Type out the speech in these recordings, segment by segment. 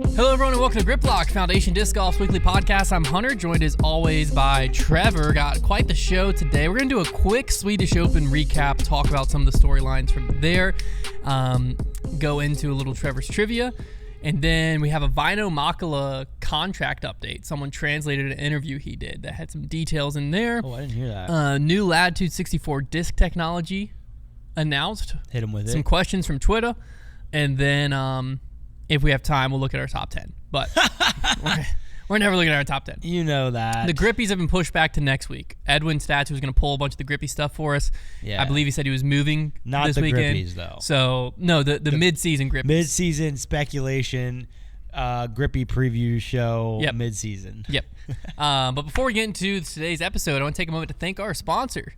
Hello, everyone, and welcome to Grip Lock, Foundation Disc Golf's weekly podcast. I'm Hunter, joined as always by Trevor. Got quite the show today. We're going to do a quick Swedish Open recap, talk about some of the storylines from there, go into a little Trevor's trivia, and then we have a Vaino Makela contract update. Someone translated an interview he did that had some details in there. Oh, I didn't hear that. New Latitude 64 disc technology announced. Hit him with some questions from Twitter, and then if we have time, we'll look at our top 10. But we're never looking at our top 10. You know that. The grippies have been pushed back to next week. Edwin Stats was going to pull a bunch of the grippy stuff for us. Yeah. I believe he said he was moving Not this the weekend. grippies, though. So, no, the mid-season grippies. Mid-season speculation, grippy preview show, Yep. mid-season. Yep. But before we get into today's episode, I want to take a moment to thank our sponsor.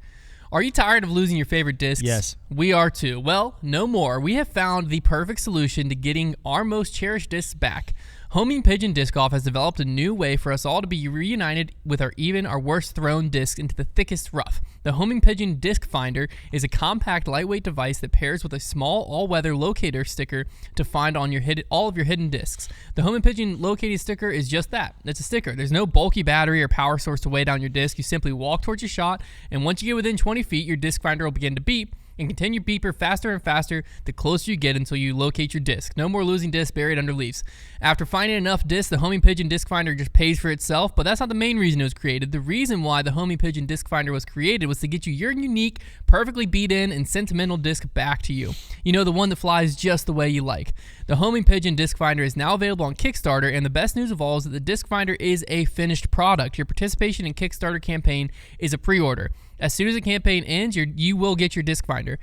Are you tired of losing your favorite discs? Yes. We are too. Well, no more. We have found the perfect solution to getting our most cherished discs back. Homing Pigeon Disc Golf has developed a new way for us all to be reunited with our worst thrown discs into the thickest rough. The Homing Pigeon Disc Finder is a compact, lightweight device that pairs with a small, all-weather locator sticker to find on all of your hidden discs. The Homing Pigeon locating sticker is just that. It's a sticker. There's no bulky battery or power source to weigh down your disc. You simply walk towards your shot, and once you get within 20 feet, your disc finder will begin to beep and continue beeper faster and faster the closer you get until you locate your disc. No more losing discs buried under leaves. After finding enough discs, the Homing Pigeon Disc Finder just pays for itself, but that's not the main reason it was created. The reason why the Homing Pigeon Disc Finder was created was to get you your unique, perfectly beat in, and sentimental disc back to you. You know, the one that flies just the way you like. The Homing Pigeon Disc Finder is now available on Kickstarter, and the best news of all is that the Disc Finder is a finished product. Your participation in Kickstarter campaign is a pre-order. As soon as the campaign ends, you will get your disc finder.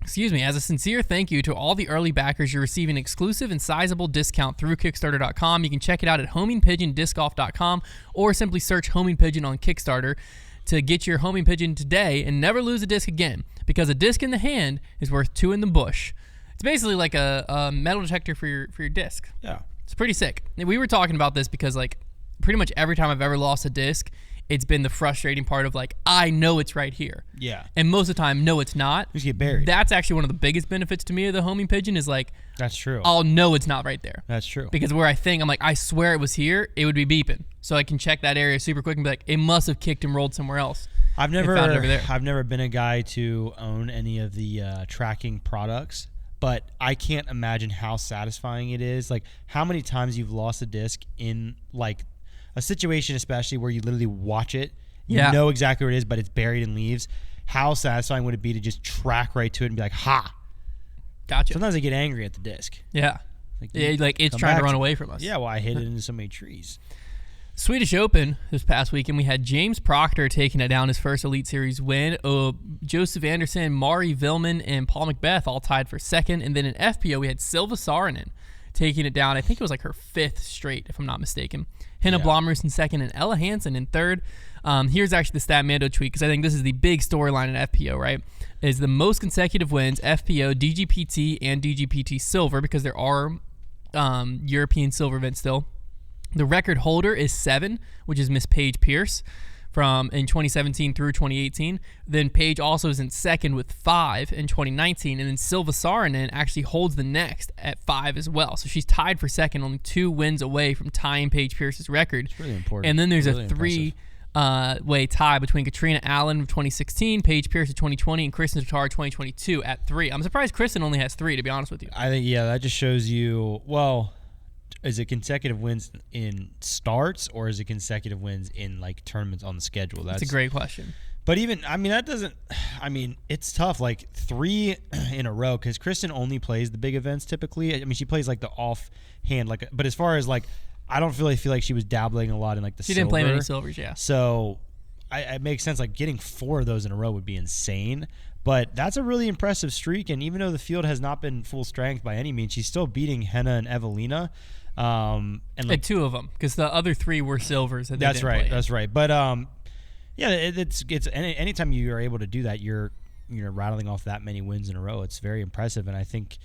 As a sincere thank you to all the early backers, you're receiving exclusive and sizable discount through Kickstarter.com. You can check it out at homingpigeondiscgolf.com or simply search Homing Pigeon on Kickstarter to get your Homing Pigeon today and never lose a disc again, because a disc in the hand is worth two in the bush. It's basically like a metal detector for your disc. Yeah. It's pretty sick. And we were talking about this because, like, pretty much every time I've ever lost a disc, it's been the frustrating part of, like, I know it's right here. Yeah. And most of the time, no, it's not. Just get buried. That's actually one of the biggest benefits to me of the Homing Pigeon is, like, That's true. I'll know it's not right there. That's true. Because where I think, I'm like, I swear it was here, it would be beeping. So I can check that area super quick and be like, it must have kicked and rolled somewhere else. I've never been a guy to own any of the tracking products, but I can't imagine how satisfying it is. Like, how many times you've lost a disc in, like, a situation especially where you literally watch it. You know exactly where it is, but it's buried in leaves. How satisfying would it be to just track right to it and be like, ha! Gotcha. Sometimes I get angry at the disc. Yeah. Like it's trying to run away from us. Yeah, well, I hit it into so many trees. Swedish Open this past weekend, we had James Proctor taking it down, his first Elite Series win. Joseph Anderson, Mari Vilman, and Paul McBeth all tied for second. And then in FPO, we had Silva Saarinen taking it down. I think it was like her fifth straight, if I'm not mistaken. Henna Blomroos in second and Ella Hansen in third. Here's actually the Statmando tweet, because I think this is the big storyline in FPO, right? Is the most consecutive wins, FPO, DGPT, and DGPT Silver, because there are European Silver events still. The record holder is 7, which is Miss Paige Pierce from in 2017 through 2018. Then Paige also is in second with 5 in 2019, and then Silva Saarinen actually holds the next at 5 as well. So she's tied for second, only 2 wins away from tying Paige Pierce's record. It's really important. And then there's really a 3-way tie between Katrina Allen of 2016, Paige Pierce of 2020, and Kristen Tatar 2022 at 3. I'm surprised Kristen only has 3, to be honest with you. I think, that just shows you, well, is it consecutive wins in starts, or is it consecutive wins in, like, tournaments on the schedule? That's a great question. But even, it's tough, like 3 in a row, because Kristen only plays the big events typically. I mean, she plays, like, the offhand, like, but as far as, like, I don't feel like she was dabbling a lot in, like, the silver. She didn't play many silvers, yeah. So it makes sense. Like, getting 4 of those in a row would be insane. But that's a really impressive streak, and even though the field has not been full strength by any means, she's still beating Henna and Evelina. And 2 of them, because the other 3 were silvers. That's right. But it's anytime you are able to do that, you're rattling off that many wins in a row. It's very impressive, and I think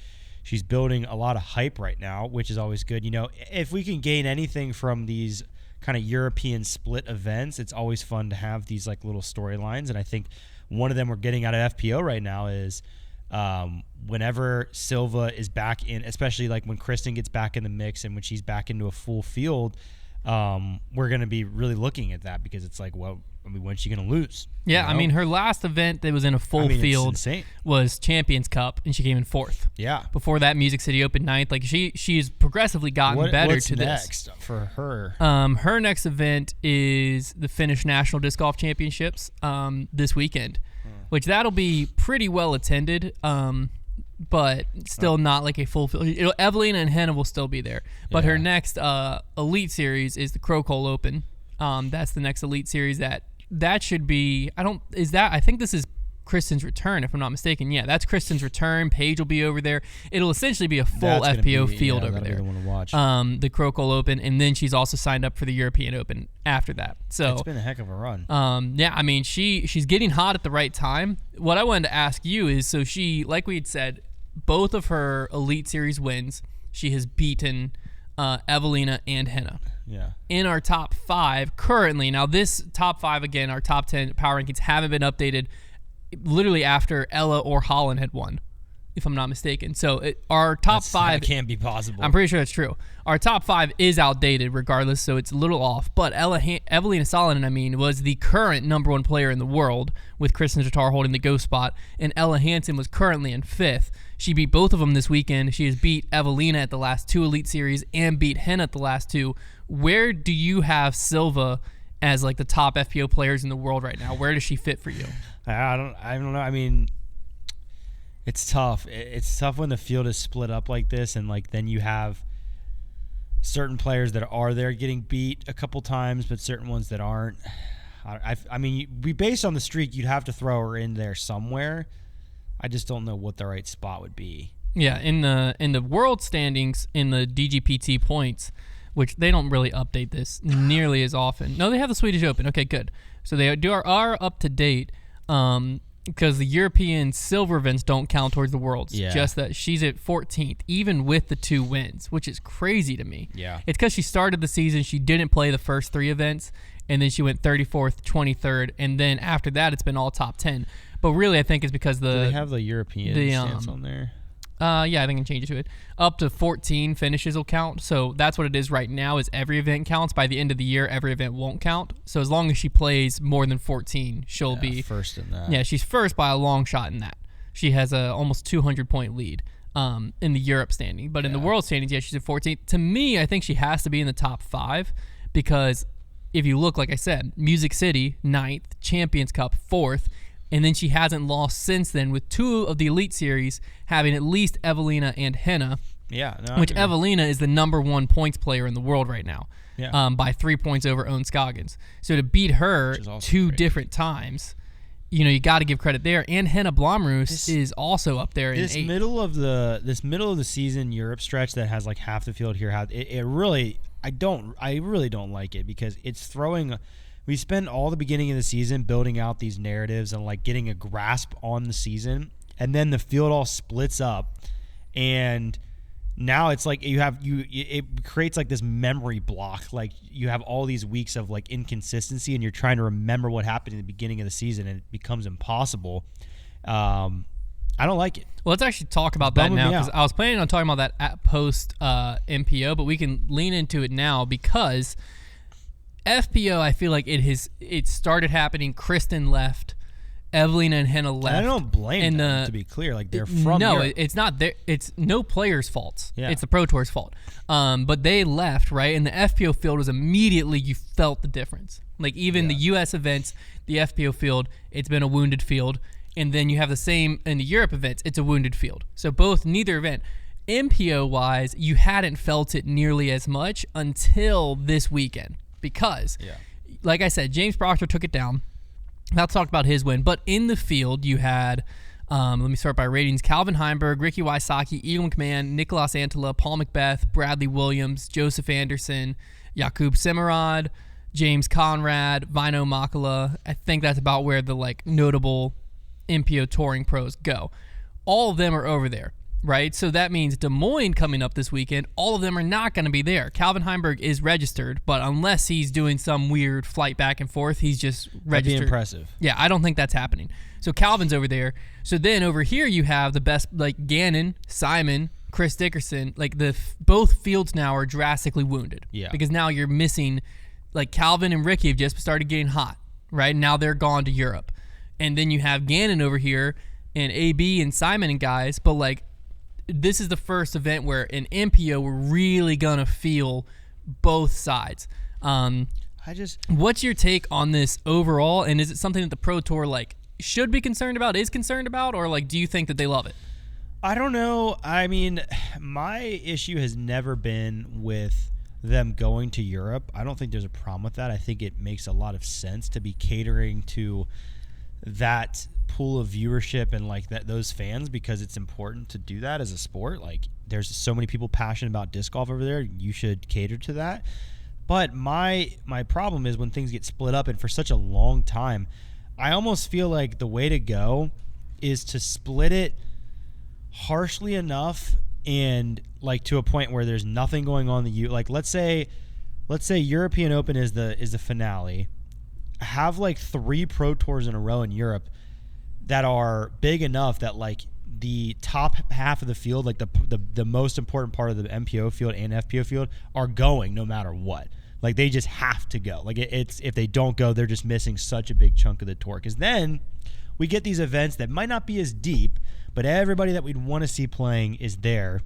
she's building a lot of hype right now, which is always good. You know, if we can gain anything from these kind of European split events, it's always fun to have these, like, little storylines. And I think one of them we're getting out of FPO right now is Whenever Silva is back in, especially like when Kristen gets back in the mix and when she's back into a full field, we're going to be really looking at that because it's like, well, I mean, when's she going to lose? Yeah, You know? I mean, her last event that was in a full field was Champions Cup, and she came in 4th. Yeah. Before that, Music City Open 9th. Like, she's progressively gotten better what's to next this. for her? Her next event is the Finnish National Disc Golf Championships this weekend, which that'll be pretty well attended, but still not like a full field. Evelina and Henna will still be there. But her next Elite Series is the Crocole Open. That's the next Elite Series that should be. I think this is Kristen's return, if I'm not mistaken. Yeah, that's Kristen's return. Paige will be over there. It'll essentially be a full FPO field over there. Be the one to watch. The Crocole Open, and then she's also signed up for the European Open after that. So it's been a heck of a run. Yeah, I mean she's getting hot at the right time. What I wanted to ask you is, so she, like we had said, both of her Elite Series wins, she has beaten Evelina and Henna. Yeah. In our top 5 currently. Now this top 5, again, our top 10 power rankings haven't been updated literally after Ella or Holland had won, if I'm not mistaken. So our top 5 that can't be possible. I'm pretty sure that's true. Our top 5 is outdated regardless, so it's a little off. But Evelina Salonen, was the current number 1 player in the world, with Kristen Tatar holding the ghost spot, and Ella Hansen was currently in 5th. She beat both of them this weekend. She has beat Evelina at the last 2 Elite Series and beat Henna at the last 2. Where do you have Silva as like the top FPO players in the world right now? Where does she fit for you? I don't know. I mean, it's tough. It's tough when the field is split up like this, and like then you have certain players that are there getting beat a couple times, but certain ones that aren't. I mean, based on the streak, you'd have to throw her in there somewhere. I just don't know what the right spot would be. Yeah, in the world standings, in the DGPT points, which they don't really update this nearly as often. No, they have the Swedish Open. Okay, good. So they are up to date because the European silver events don't count towards the Worlds. Yeah. Just that she's at 14th, even with the 2 wins, which is crazy to me. Yeah. It's because she started the season, she didn't play the first 3 events, and then she went 34th, 23rd, and then after that it's been all top 10. But really, I think it's because Do they have the European stance on there? Yeah, I think I can change it to it. Up to 14 finishes will count. So that's what it is right now, is every event counts. By the end of the year, every event won't count. So as long as she plays more than 14, she'll be first in that. Yeah, she's first by a long shot in that. She has a almost 200-point lead in the Europe standing. But in the world standings, yeah, she's at 14th. To me, I think she has to be in the top 5 because if you look, like I said, Music City, 9th, Champions Cup, 4th, and then she hasn't lost since then, with 2 of the Elite Series having at least Evelina and Henna. Yeah. No, which Evelina is the number 1 points player in the world right now. Yeah. By 3 points over Owen Scoggins. So to beat her 2 different times, you got to give credit there. And Henna Blomroos is also up there in 8th. This middle of the season Europe stretch that has like half the field here, it really, I really don't like it because it's throwing. We spend all the beginning of the season building out these narratives and like getting a grasp on the season, and then the field all splits up, and now it's like it creates like this memory block. Like you have all these weeks of like inconsistency, and you're trying to remember what happened in the beginning of the season, and it becomes impossible. I don't like it. Well, let's actually talk about that now, because I was planning on talking about that at post MPO, but we can lean into it now because FPO, I feel like it started happening. Kristen left, Evelina and Henna left. I don't blame them, to be clear. Like they're from Europe. It's not there. It's no player's fault. Yeah. It's the Pro Tour's fault. But they left, right? And the FPO field was immediately, you felt the difference. Like even the U.S. events, the FPO field, it's been a wounded field. And then you have the same in the Europe events, it's a wounded field. So neither event. MPO-wise, you hadn't felt it nearly as much until this weekend. Because, like I said, James Proctor took it down. I'll talk about his win. But in the field, you had, let me start by ratings, Calvin Heimberg, Ricky Wysocki, Eagle McMahon, Nicolas Antela, Paul Macbeth, Bradley Williams, Joseph Anderson, Jakub Simmerod, James Conrad, Vaino Makela. I think that's about where the notable MPO touring pros go. All of them are over there. right? So that means Des Moines coming up this weekend, all of them are not going to be there. Calvin Heimberg is registered, but unless he's doing some weird flight back and forth, he's just registered. That'd be impressive. Yeah, I don't think that's happening. So Calvin's over there. So then over here you have the best, like Gannon, Simon, Chris Dickerson. Like both fields now are drastically wounded. Yeah. Because now you're missing, like Calvin and Ricky have just started getting hot, right? Now they're gone to Europe. And then you have Gannon over here and AB and Simon and guys, but like this is the first event where an MPO we're really gonna feel both sides. What's your take on this overall, and is it something that the Pro Tour like should be concerned about, is concerned about, or like do you think that they love it? I don't know. I mean, my issue has never been with them going to Europe. I don't think there's a problem with that. I think it makes a lot of sense to be catering to that pool of viewership and like those fans, because it's important to do that as a sport. Like there's so many people passionate about disc golf over there. You should cater to that. But my problem is when things get split up, and for such a long time, I almost feel like the way to go is to split it harshly enough and like to a point where there's nothing going on like let's say European Open is the finale. Have like 3 Pro Tours in a row in Europe that are big enough that like the top half of the field, like the most important part of the MPO field and FPO field, are going no matter what. Like they just have to go. Like it's if they don't go, they're just missing such a big chunk of the tour. Because then we get these events that might not be as deep, but everybody that we'd want to see playing is there.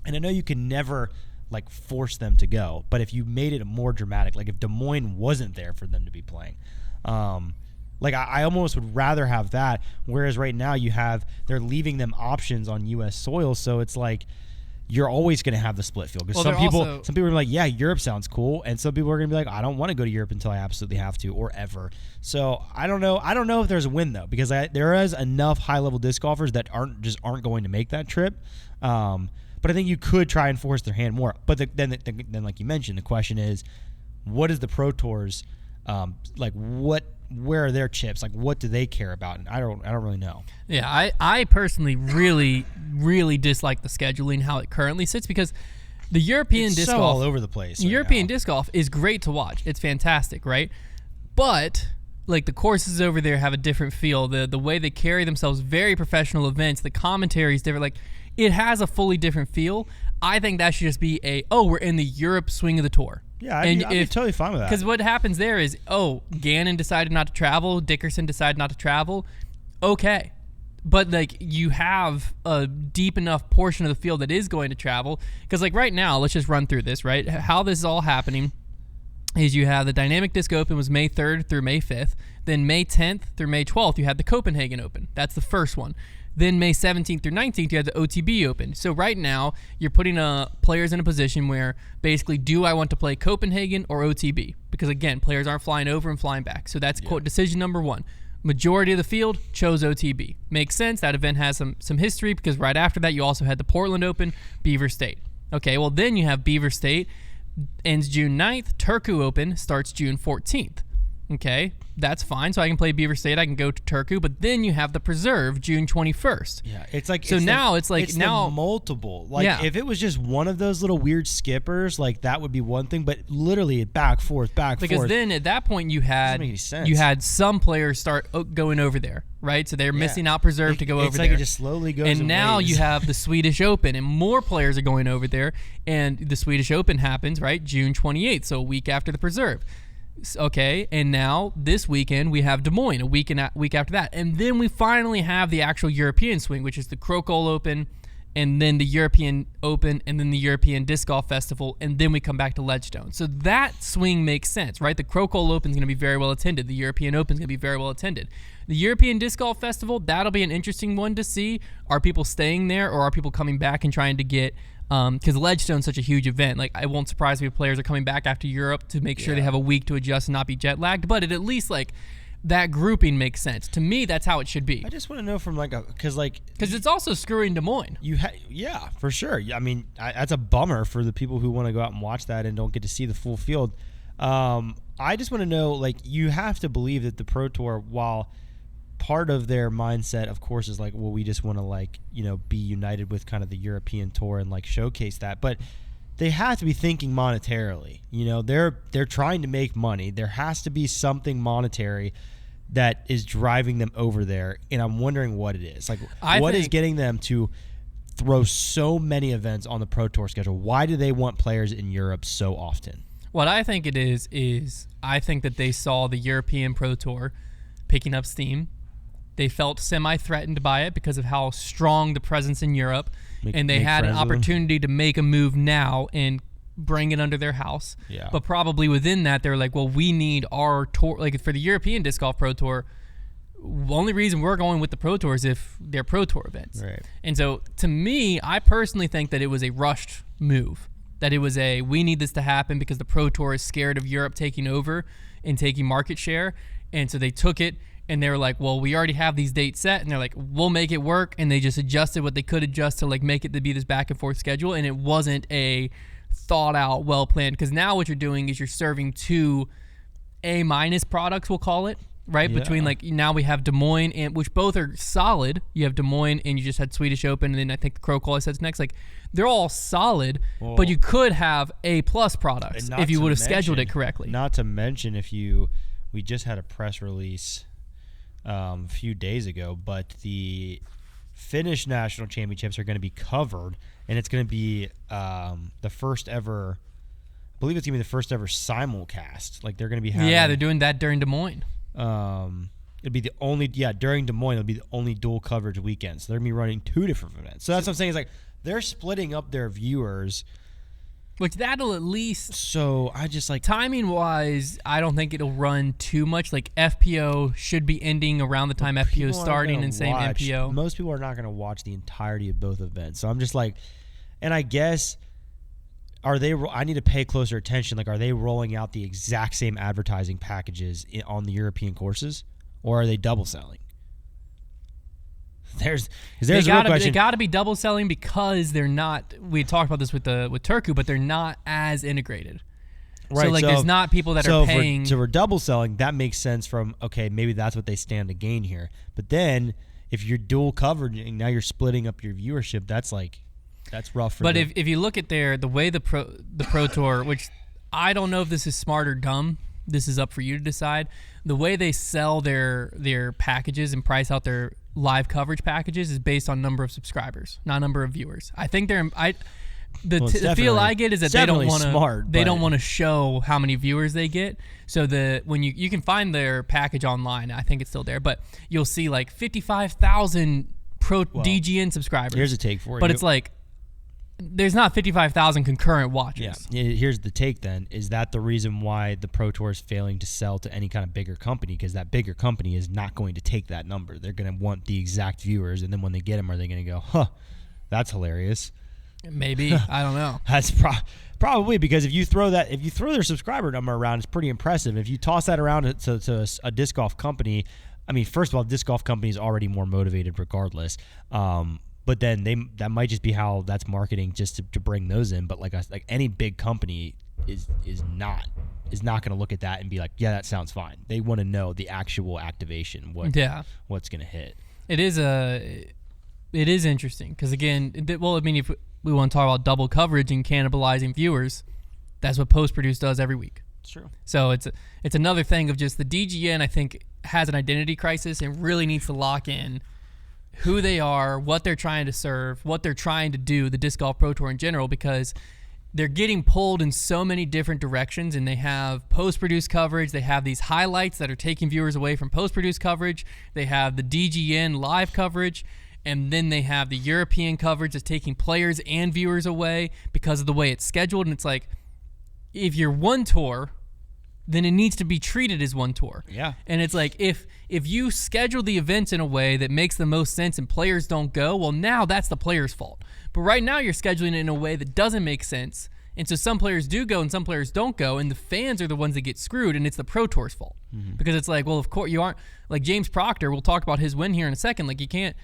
And I know you can never like force them to go, but if you made it more dramatic, like if Des Moines wasn't there for them to be playing, like I almost would rather have that. Whereas right now they're leaving them options on U.S. soil, so it's like you're always going to have the split field. Because some people are like, yeah, Europe sounds cool, and some people are going to be like, I don't want to go to Europe until I absolutely have to, or ever. So I don't know if there's a win though, because there is enough high level disc golfers that aren't going to make that trip. But I think you could try and force their hand more. But then like you mentioned, the question is, what is the Pro Tours like? Where are their chips? Like, what do they care about? And I don't really know. Yeah, I personally really, really dislike the scheduling how it currently sits, because the European disc golf all over the place. European disc golf is great to watch. It's fantastic, right? But like the courses over there have a different feel. The way they carry themselves, very professional events. The commentary is different. Like it has a fully different feel. I think that should just be we're in the Europe swing of the tour. Yeah, I'd be totally fine with that. Because what happens there is, Gannon decided not to travel, Dickerson decided not to travel. Okay. But, like, you have a deep enough portion of the field that is going to travel. Because, like, right now, let's just run through this, right? How this is all happening is you have the Dynamic Disc Open was May 3rd through May 5th. Then May 10th through May 12th, you had the Copenhagen Open. That's the first one. Then May 17th through 19th, you had the OTB Open. So right now, you're putting players in a position where basically, do I want to play Copenhagen or OTB? Because again, players aren't flying over and flying back. So that's quote decision number 1. Majority of the field chose OTB. Makes sense. That event has some history, because right after that, you also had the Portland Open, Beaver State. Okay, well then you have Beaver State, ends June 9th. Turku Open starts June 14th. Okay, that's fine. So I can play Beaver State. I can go to Turku, but then you have the Preserve June 21st. Yeah, it's like so now it's multiple. Like if it was just one of those little weird skippers, like that would be one thing. But literally back forth. Because then at that point you had some players start going over there, right? So they're missing out Preserve to go over there. It's like it just slowly goes. And now you have the Swedish Open, and more players are going over there. And the Swedish Open happens right June 28th, so a week after the Preserve. Okay, and now this weekend we have Des Moines, a week after that. And then we finally have the actual European swing, which is the Crocol Open, and then the European Open, and then the European Disc Golf Festival, and then we come back to Ledgestone. So that swing makes sense, right? The Crocol Open is going to be very well attended. The European Open is going to be very well attended. The European Disc Golf Festival, that'll be an interesting one to see. Are people staying there, or are people coming back and trying to get... because Ledgestone's such a huge event. Like, I won't surprise me if players are coming back after Europe to make sure they have a week to adjust and not be jet lagged. But it at least like that grouping makes sense to me. That's how it should be. I just want to know from because it's also screwing Des Moines. Yeah, for sure. I mean, that's a bummer for the people who want to go out and watch that and don't get to see the full field. I just want to know, like, you have to believe that the Pro Tour, while part of their mindset, of course, is like, well, we just want to like, be united with kind of the European tour and like showcase that. But they have to be thinking monetarily. They're trying to make money. There has to be something monetary that is driving them over there, and I'm wondering what it is. Like, what is getting them to throw so many events on the Pro Tour schedule? Why do they want players in Europe so often? What I think it is I think that they saw the European Pro Tour picking up steam. They felt semi-threatened by it because of how strong the presence in Europe, and they had an opportunity to make a move now and bring it under their house. Yeah. But probably within that, they're like, well, we need our tour. Like for the European Disc Golf Pro Tour, the only reason we're going with the Pro Tour is if they're Pro Tour events. Right. And so to me, I personally think that it was a rushed move. That it was we need this to happen because the Pro Tour is scared of Europe taking over and taking market share. And so they took it and they were like, well, we already have these dates set. And they're like, we'll make it work. And they just adjusted what they could adjust to like make it to be this back and forth schedule. And it wasn't a thought out, well planned. Because now what you're doing is you're serving two A- products, we'll call it. Right? Yeah. Between like now we have Des Moines, and which both are solid. You have Des Moines and you just had Swedish Open, and then I think the Crow Call says next. Like they're all solid, but you could have A+ products if you would have scheduled it correctly. Not to mention we just had a press release a few days ago, but the Finnish National Championships are going to be covered, and it's going to be the first ever. I believe it's going to be the first ever simulcast. Like they're going to be having. Yeah, they're doing that during Des Moines. It'd be the only during Des Moines it'll be the only dual coverage weekend. So they're gonna be running two different events. So that's what I'm saying is like they're splitting up their viewers, which that'll at least. So I just like timing wise, I don't think it'll run too much. Like FPO should be ending around the time FPO is starting, and same MPO. Most people are not gonna watch the entirety of both events. So I'm just like, and I guess. I need to pay closer attention. Like, are they rolling out the exact same advertising packages on the European courses, or are they double selling? There's a real question. They got to be double selling because they're not. We talked about this with Turku, but they're not as integrated. Right. So there's not people that are paying. So for double selling, that makes sense. Maybe that's what they stand to gain here. But then if you're dual covered and now you're splitting up your viewership, that's rough. But if you look at the way the Pro Tour, which I don't know if this is smart or dumb, this is up for you to decide. The way they sell their packages and price out their live coverage packages is based on number of subscribers, not number of viewers. I think the feel I get is that they don't want to show how many viewers they get. So when you can find their package online, I think it's still there, but you'll see like 55,000 DGN subscribers. Here's a take for you. But it's like there's not 55,000 concurrent watchers. Yeah. Here's the take then. Is that the reason why the Pro Tour is failing to sell to any kind of bigger company? Because that bigger company is not going to take that number. They're going to want the exact viewers, and then when they get them, are they going to go, that's hilarious? Maybe. I don't know. That's probably because if you throw their subscriber number around, it's pretty impressive. If you toss that around to a disc golf company, I mean, first of all, disc golf company is already more motivated regardless. But then that might just be how that's marketing, just to bring those in. But like any big company is not going to look at that and be like, yeah, that sounds fine. They want to know the actual activation, what's going to hit. It is interesting because again, if we want to talk about double coverage and cannibalizing viewers, that's what post produce does every week. It's true. So it's another thing of just the DGN. I think has an identity crisis and really needs to lock in who they are, what they're trying to serve, what they're trying to do, the Disc Golf Pro Tour in general, because they're getting pulled in so many different directions, and they have post-produced coverage. They have these highlights that are taking viewers away from post-produced coverage. They have the DGN live coverage, and then they have the European coverage that's taking players and viewers away because of the way it's scheduled. And it's like, if you're one tour, then it needs to be treated as one tour. Yeah. And it's like, if you schedule the events in a way that makes the most sense and players don't go, well, now that's the player's fault. But right now you're scheduling it in a way that doesn't make sense. And so some players do go and some players don't go, and the fans are the ones that get screwed, and it's the Pro Tour's fault. Mm-hmm. Because it's like, well, of course you aren't, like James Proctor, we'll talk about his win here in a second. Like you can't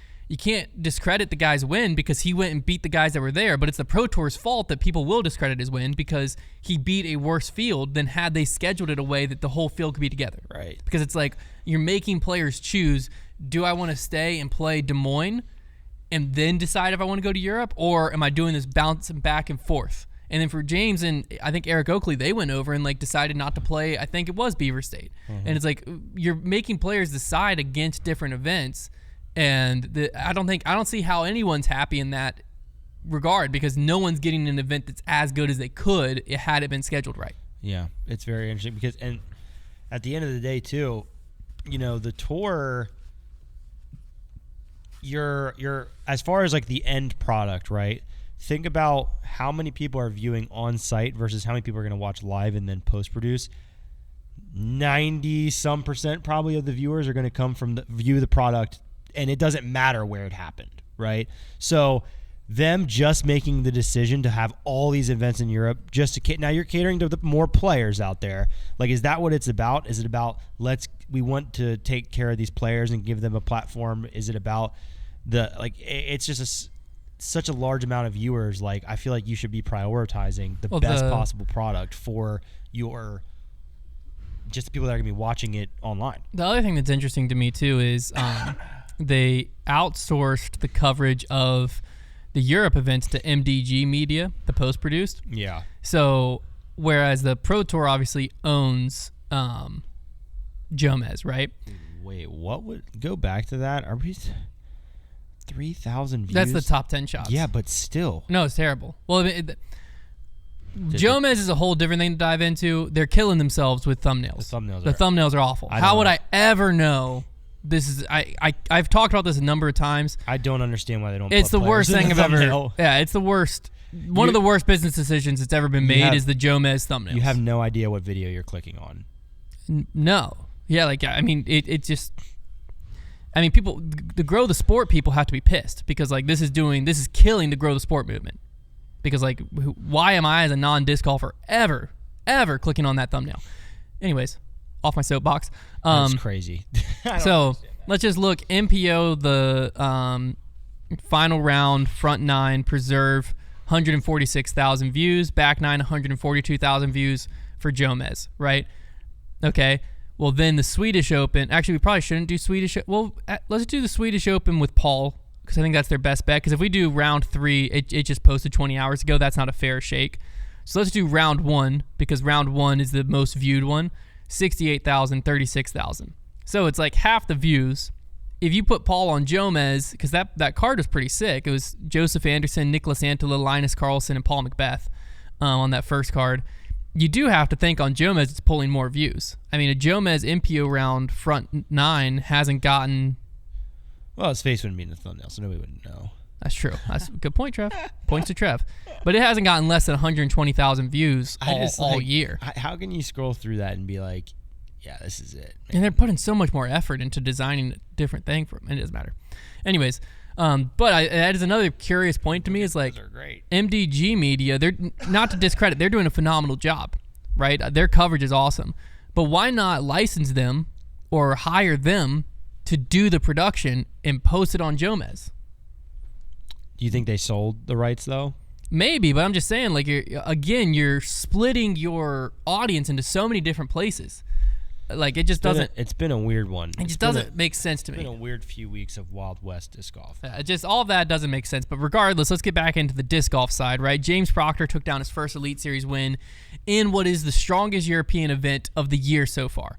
discredit the guy's win because he went and beat the guys that were there, but it's the Pro Tour's fault that people will discredit his win because he beat a worse field than had they scheduled it a way that the whole field could be together. Right. Because it's like you're making players choose do I want to stay and play Des Moines and then decide if I want to go to Europe, or am I doing this bouncing back and forth? And then for James and I think Eric Oakley, they went over and like decided not to play. I think it was Beaver State, and it's like you're making players decide against different events, and I don't see how anyone's happy in that regard, because no one's getting an event that's as good as they could had it been scheduled right. Yeah, it's very interesting because, and at the end of the day too, you know, the tour, you're as far as like the end product, right? Think about how many people are viewing on site versus how many people are going to watch live and then post produce. 90% probably of the viewers are going to come from view the product, and it doesn't matter where it happened, right? So them just making the decision to have all these events in Europe just to now you're catering to the more players out there. Like, is that what it's about? Is it about we want to take care of these players and give them a platform? Is it about it's just such a large amount of viewers? Like, I feel like you should be prioritizing the best possible product for just the people that are going to be watching it online. The other thing that's interesting to me too is they outsourced the coverage of the Europe events to MDG Media, the post-produced. Yeah. So, whereas the Pro Tour obviously owns Jomez, right? Wait, what would go back to that? Are we 3,000 views? That's the top 10 shots. Yeah, but still. No, it's terrible. Well, Jomez is a whole different thing to dive into. They're killing themselves with thumbnails. The thumbnails are awful. How would I ever know? This is I've talked about this a number of times. I don't understand why they don't. It's the worst thing I've ever. Yeah, it's the worst. One of the worst business decisions that's ever been made is the Jomez thumbnails. You have no idea what video you're clicking on. No. Yeah, like, I mean, it just. I mean, people, the grow the sport people have to be pissed, because like this is killing the grow the sport movement. Because like, why am I as a non-disc golfer ever clicking on that thumbnail? Anyways, off my soapbox. That's crazy. So let's just look. MPO, the final round, front nine, preserve, 146,000 views. Back nine, 142,000 views for Jomez, right? Okay. Well, then the Swedish Open. Actually, we probably shouldn't do Swedish. Well, let's do the Swedish Open with Paul, because I think that's their best bet. Because if we do round 3, it just posted 20 hours ago. That's not a fair shake. So let's do round 1, because round 1 is the most viewed one. 68,000, 36,000. So it's like half the views. If you put Paul on Jomez, because that card was pretty sick. It was Joseph Anderson, Nicholas Antela, Linus Carlson, and Paul Macbeth on that first card. You do have to think on Jomez it's pulling more views. I mean, a Jomez MPO round front 9 hasn't gotten... Well, his face wouldn't be in the thumbnail, so nobody wouldn't know. That's true. That's a good point, Trev. Points to Trev. But it hasn't gotten less than 120,000 views all year. How can you scroll through that and be like, yeah, this is it? Man. And they're putting so much more effort into designing a different thing for them. It doesn't matter. Anyways, but that is another curious point to me, is like MDG Media, they're not to discredit, they're doing a phenomenal job, right? Their coverage is awesome. But why not license them or hire them to do the production and post it on Jomez? Do you think they sold the rights though? Maybe, but I'm just saying, like, you're splitting your audience into so many different places. Like, it just doesn't. It's been a weird one. It just doesn't make sense to me. It's been a weird few weeks of Wild West disc golf. Just all of that doesn't make sense. But regardless, let's get back into the disc golf side, right? James Proctor took down his first Elite Series win in what is the strongest European event of the year so far.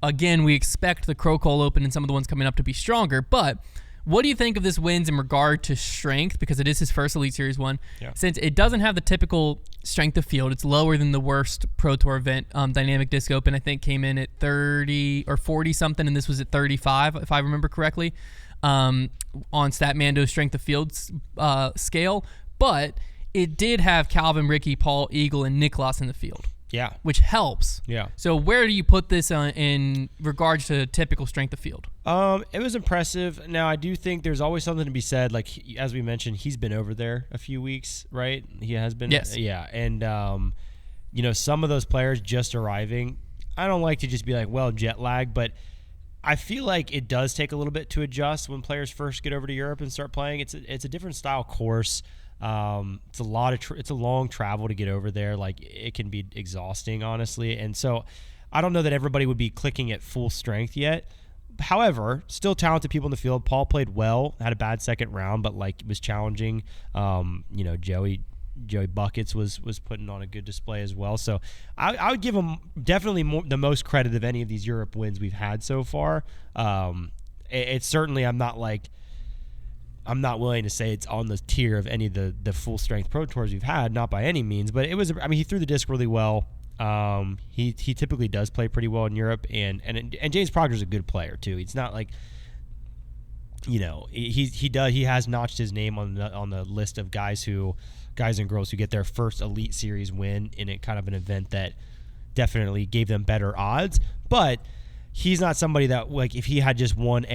Again, we expect the Crocole Open and some of the ones coming up to be stronger, but what do you think of this wins in regard to strength? Because it is his first Elite Series one. Yeah. Since it doesn't have the typical strength of field, it's lower than the worst Pro Tour event. Dynamic Disc Open, I think, came in at 30 or 40 something, and this was at 35, if I remember correctly, on Statmando's strength of field scale. But it did have Calvin, Ricky, Paul, Eagle, and Niklas in the field. Yeah. Which helps. Yeah. So where do you put this in regards to typical strength of field? It was impressive. Now, I do think there's always something to be said. Like, as we mentioned, he's been over there a few weeks, right? He has been. Yes. Yeah. And, some of those players just arriving, I don't like to just be like, well, jet lag, but I feel like it does take a little bit to adjust when players first get over to Europe and start playing. It's a different style course. It's a long travel to get over there. Like, it can be exhausting, honestly. And so I don't know that everybody would be clicking at full strength yet, However, still talented people in the field. Paul played well, had a bad second round, but like it was challenging. Joey Buckets was putting on a good display as well. So I would give him definitely the most credit of any of these Europe wins we've had so far. It's certainly I'm not willing to say it's on the tier of any of the full strength Pro Tours we've had, not by any means. But he threw the disc really well. He typically does play pretty well in Europe, and James Proctor's a good player too. He's not like, he has notched his name on the list of guys and girls who get their first Elite Series win in kind of an event that definitely gave them better odds. But he's not somebody that, like, if he had just won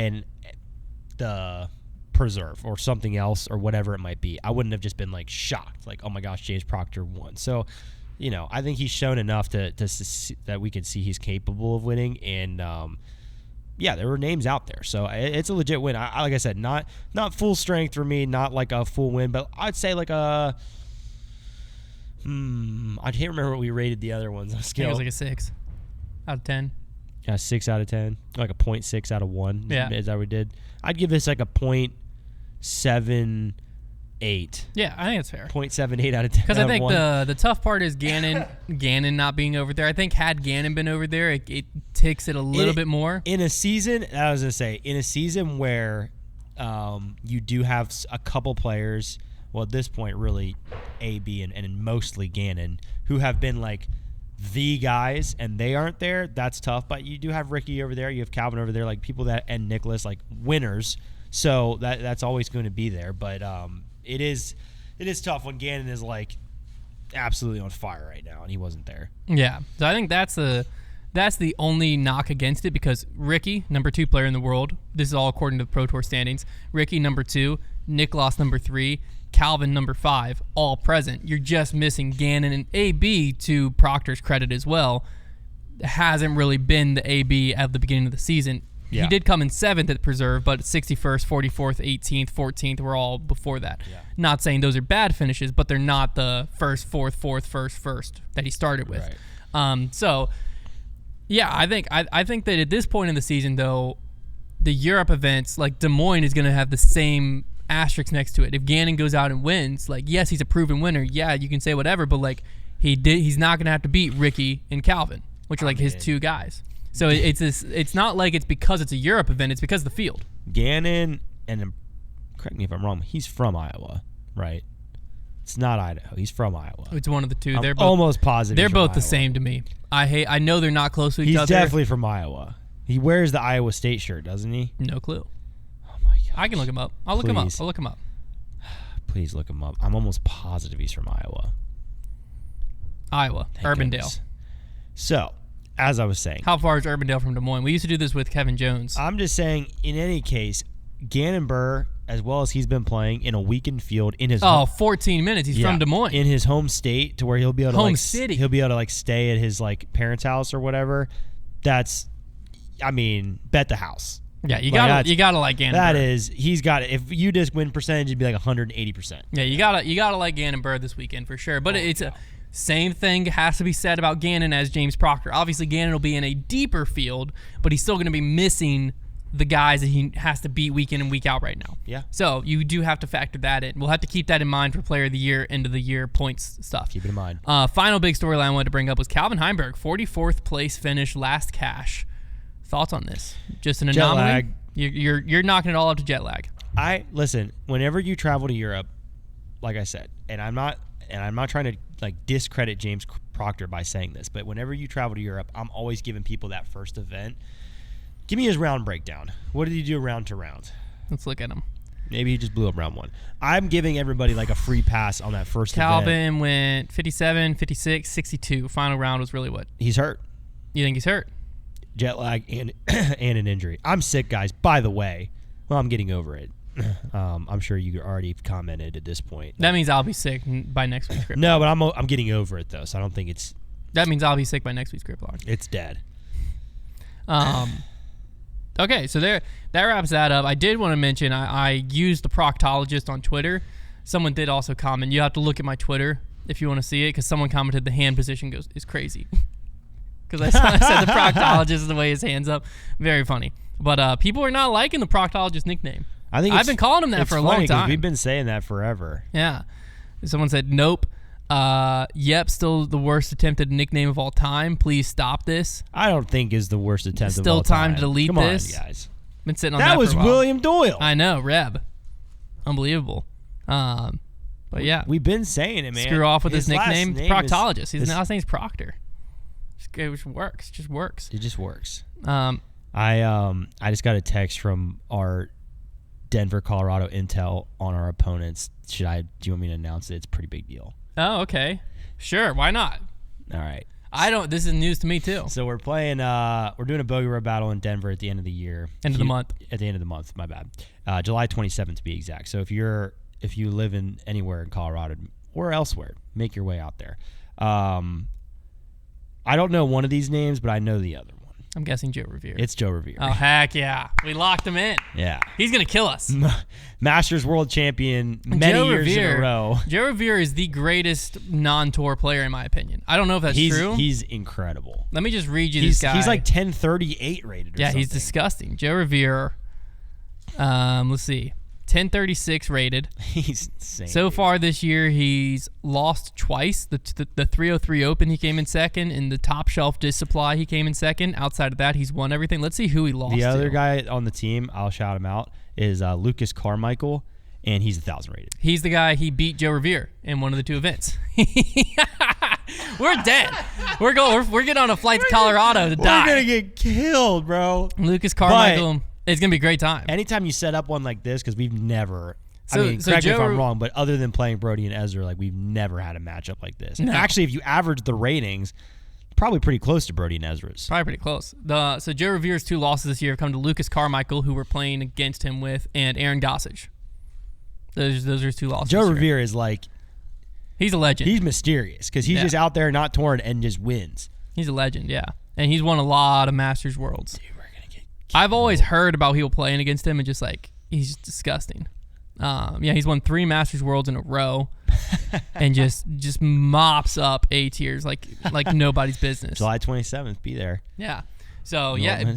the Preserve or something else or whatever it might be, I wouldn't have just been like shocked, like, oh my gosh, James Proctor won. So, I think he's shown enough that we can see he's capable of winning. And there were names out there, so it's a legit win. Like I said, not full strength for me, not like a full win, but I'd say like I can't remember what we rated the other ones on scale. I think it was like a 6 out of 10. Yeah, 6 out of 10, like a 0.6 out of 1. Yeah, is that what we did? I'd give this like a 0.78. Yeah, I think it's fair. 0.78 out of 10. Because I think the tough part is Gannon not being over there. I think had Gannon been over there, it takes it a little bit more. In a season, I was going to say, in a season where you do have a couple players, well, at this point, really, AB and mostly Gannon, who have been like the guys, and they aren't there, that's tough. But you do have Ricky over there. You have Calvin over there, like people and Nicholas, like winners. So that's always going to be there. But it is tough when Gannon is like absolutely on fire right now, and he wasn't there. Yeah, so I think that's the only knock against it, because Ricky, number 2 player in the world, this is all according to the Pro Tour standings. Ricky, number 2, Nicholas, number 3, Calvin, number 5, all present. You're just missing Gannon, and AB, to Proctor's credit as well, hasn't really been the AB at the beginning of the season. Yeah. He did come in 7th at Preserve, but 61st, 44th, 18th, 14th were all before that. Yeah. Not saying those are bad finishes, but they're not the first, 4th, 4th, first that he started with. Right. I think that at this point in the season, though, the Europe events, like Des Moines, is going to have the same asterisk next to it. If Gannon goes out and wins, like, yes, he's a proven winner. Yeah, you can say whatever, but like he's not going to have to beat Ricky and Calvin, which are like his 2 guys. So it's not like it's because it's a Europe event. It's because of the field. Gannon, and correct me if I'm wrong, he's from Iowa, right? It's not Idaho. He's from Iowa. It's one of the 2. I'm they're both, almost positive. They're both Iowa. The same to me. I know they're not close to each other. He's definitely from Iowa. He wears the Iowa State shirt, doesn't he? No clue. Oh my god! I can look him up. I'll look him up. Please look him up. I'm almost positive he's from Iowa. Thank Urbandale. Goodness. So, as I was saying, how far is Urbandale from Des Moines? We used to do this with Kevin Jones. I'm just saying, in any case, Gannon Burr, as well as he's been playing in a weakened field in his 14 minutes. He's from Des Moines, in his home state, to where he'll be able to city. He'll be able to like stay at his like parents' house or whatever. That's, bet the house. Yeah, you gotta like Gannon. That Burr. Is he's got it. If you just win percentage, it'd be like 180%. Yeah, you gotta like Gannon Burr this weekend for sure. But it's a same thing has to be said about Gannon as James Proctor. Obviously, Gannon will be in a deeper field, but he's still going to be missing the guys that he has to beat week in and week out right now. Yeah. So you do have to factor that in. We'll have to keep that in mind for Player of the Year, end of the year points stuff. Keep it in mind. Final big storyline I wanted to bring up was Calvin Heimberg, 44th place finish, last cash. Thoughts on this? Just an anomaly? Jet lag. You're knocking it all up to jet lag. Listen. Whenever you travel to Europe, like I said, and I'm not trying to like discredit James Proctor by saying this, but whenever you travel to Europe, I'm always giving people that first event. Give me his round breakdown. What did he do round to round? Let's look at him. Maybe he just blew up round 1. I'm giving everybody like a free pass on that first event. Calvin went 57, 56, 62. Final round was really what? He's hurt. You think he's hurt? Jet lag and an injury. I'm sick, guys. By the way, well, I'm getting over it. I'm sure you already commented at this point. That means I'll be sick by next week's Grip. No, but I'm getting over it though, so I don't think it's. That means I'll be sick by next week's Grip Log. It's dead. Okay, so that wraps that up. I did want to mention I used the proctologist on Twitter. Someone did also comment. You have to look at my Twitter if you want to see it, because someone commented the hand position is crazy. Because I said the proctologist is the way his hands up. Very funny. But people are not liking the proctologist nickname. I've been calling him that for a long time. We've been saying that forever. Yeah. Someone said, nope. Yep, still the worst attempted nickname of all time. Please stop this. I don't think is the worst attempt of Still all time. time to delete Come this. on, guys. Been sitting on that That was for a while. William Doyle. I know, Reb. Unbelievable. But yeah. We've been saying it, man. Screw off with his nickname. Proctologist. His last name's Proctor. It just works. It just works. It just works. I just got a text from our Denver, Colorado intel on our opponents. Do you want me to announce it? It's a pretty big deal. Oh, okay. Sure, why not? All right. This is news to me too. So we're playing we're doing a BOGO road battle in Denver at the end of the year. End of the month. At the end of the month, my bad. July 27th to be exact. So if you live in anywhere in Colorado or elsewhere, make your way out there. I don't know one of these names, but I know the other one. I'm guessing Joe Revere. It's Joe Revere. Oh, heck yeah. We locked him in. Yeah. He's going to kill us. Masters world champion many years in a row. Joe Revere is the greatest non-tour player, in my opinion. I don't know if that's true. He's incredible. Let me just read you this guy. He's like 1038 rated or something. He's disgusting. Joe Revere, let's see. 1036 rated. He's insane. So far this year, he's lost twice. The 303 Open, he came in second. In the Top Shelf Disc Supply, he came in second. Outside of that, he's won everything. Let's see who he lost to. The other guy on the team, I'll shout him out, is Lucas Carmichael, and he's 1,000 rated. He's the guy, he beat Joe Revere in one of the two events. We're dead. We're getting on a flight to Colorado to die. We're going to get killed, bro. Lucas Carmichael. It's going to be a great time. Anytime you set up one like this, because we've never, correct me if I'm wrong, but other than playing Brody and Ezra, like we've never had a matchup like this. No. Actually, if you average the ratings, probably pretty close to Brody and Ezra's. Probably pretty close. So Joe Revere's two losses this year have come to Lucas Carmichael, who we're playing against him with, and Aaron Gossage. Those are his two losses. Joe Revere is like... He's a legend. He's mysterious, because he's just out there not torn and just wins. He's a legend, yeah. And he's won a lot of Masters Worlds. Dude, we're going to get killed. I've always heard about people playing against him and just like, he's just disgusting. He's won 3 Masters Worlds in a row and just mops up A tiers like nobody's business. July 27th, be there. Yeah. So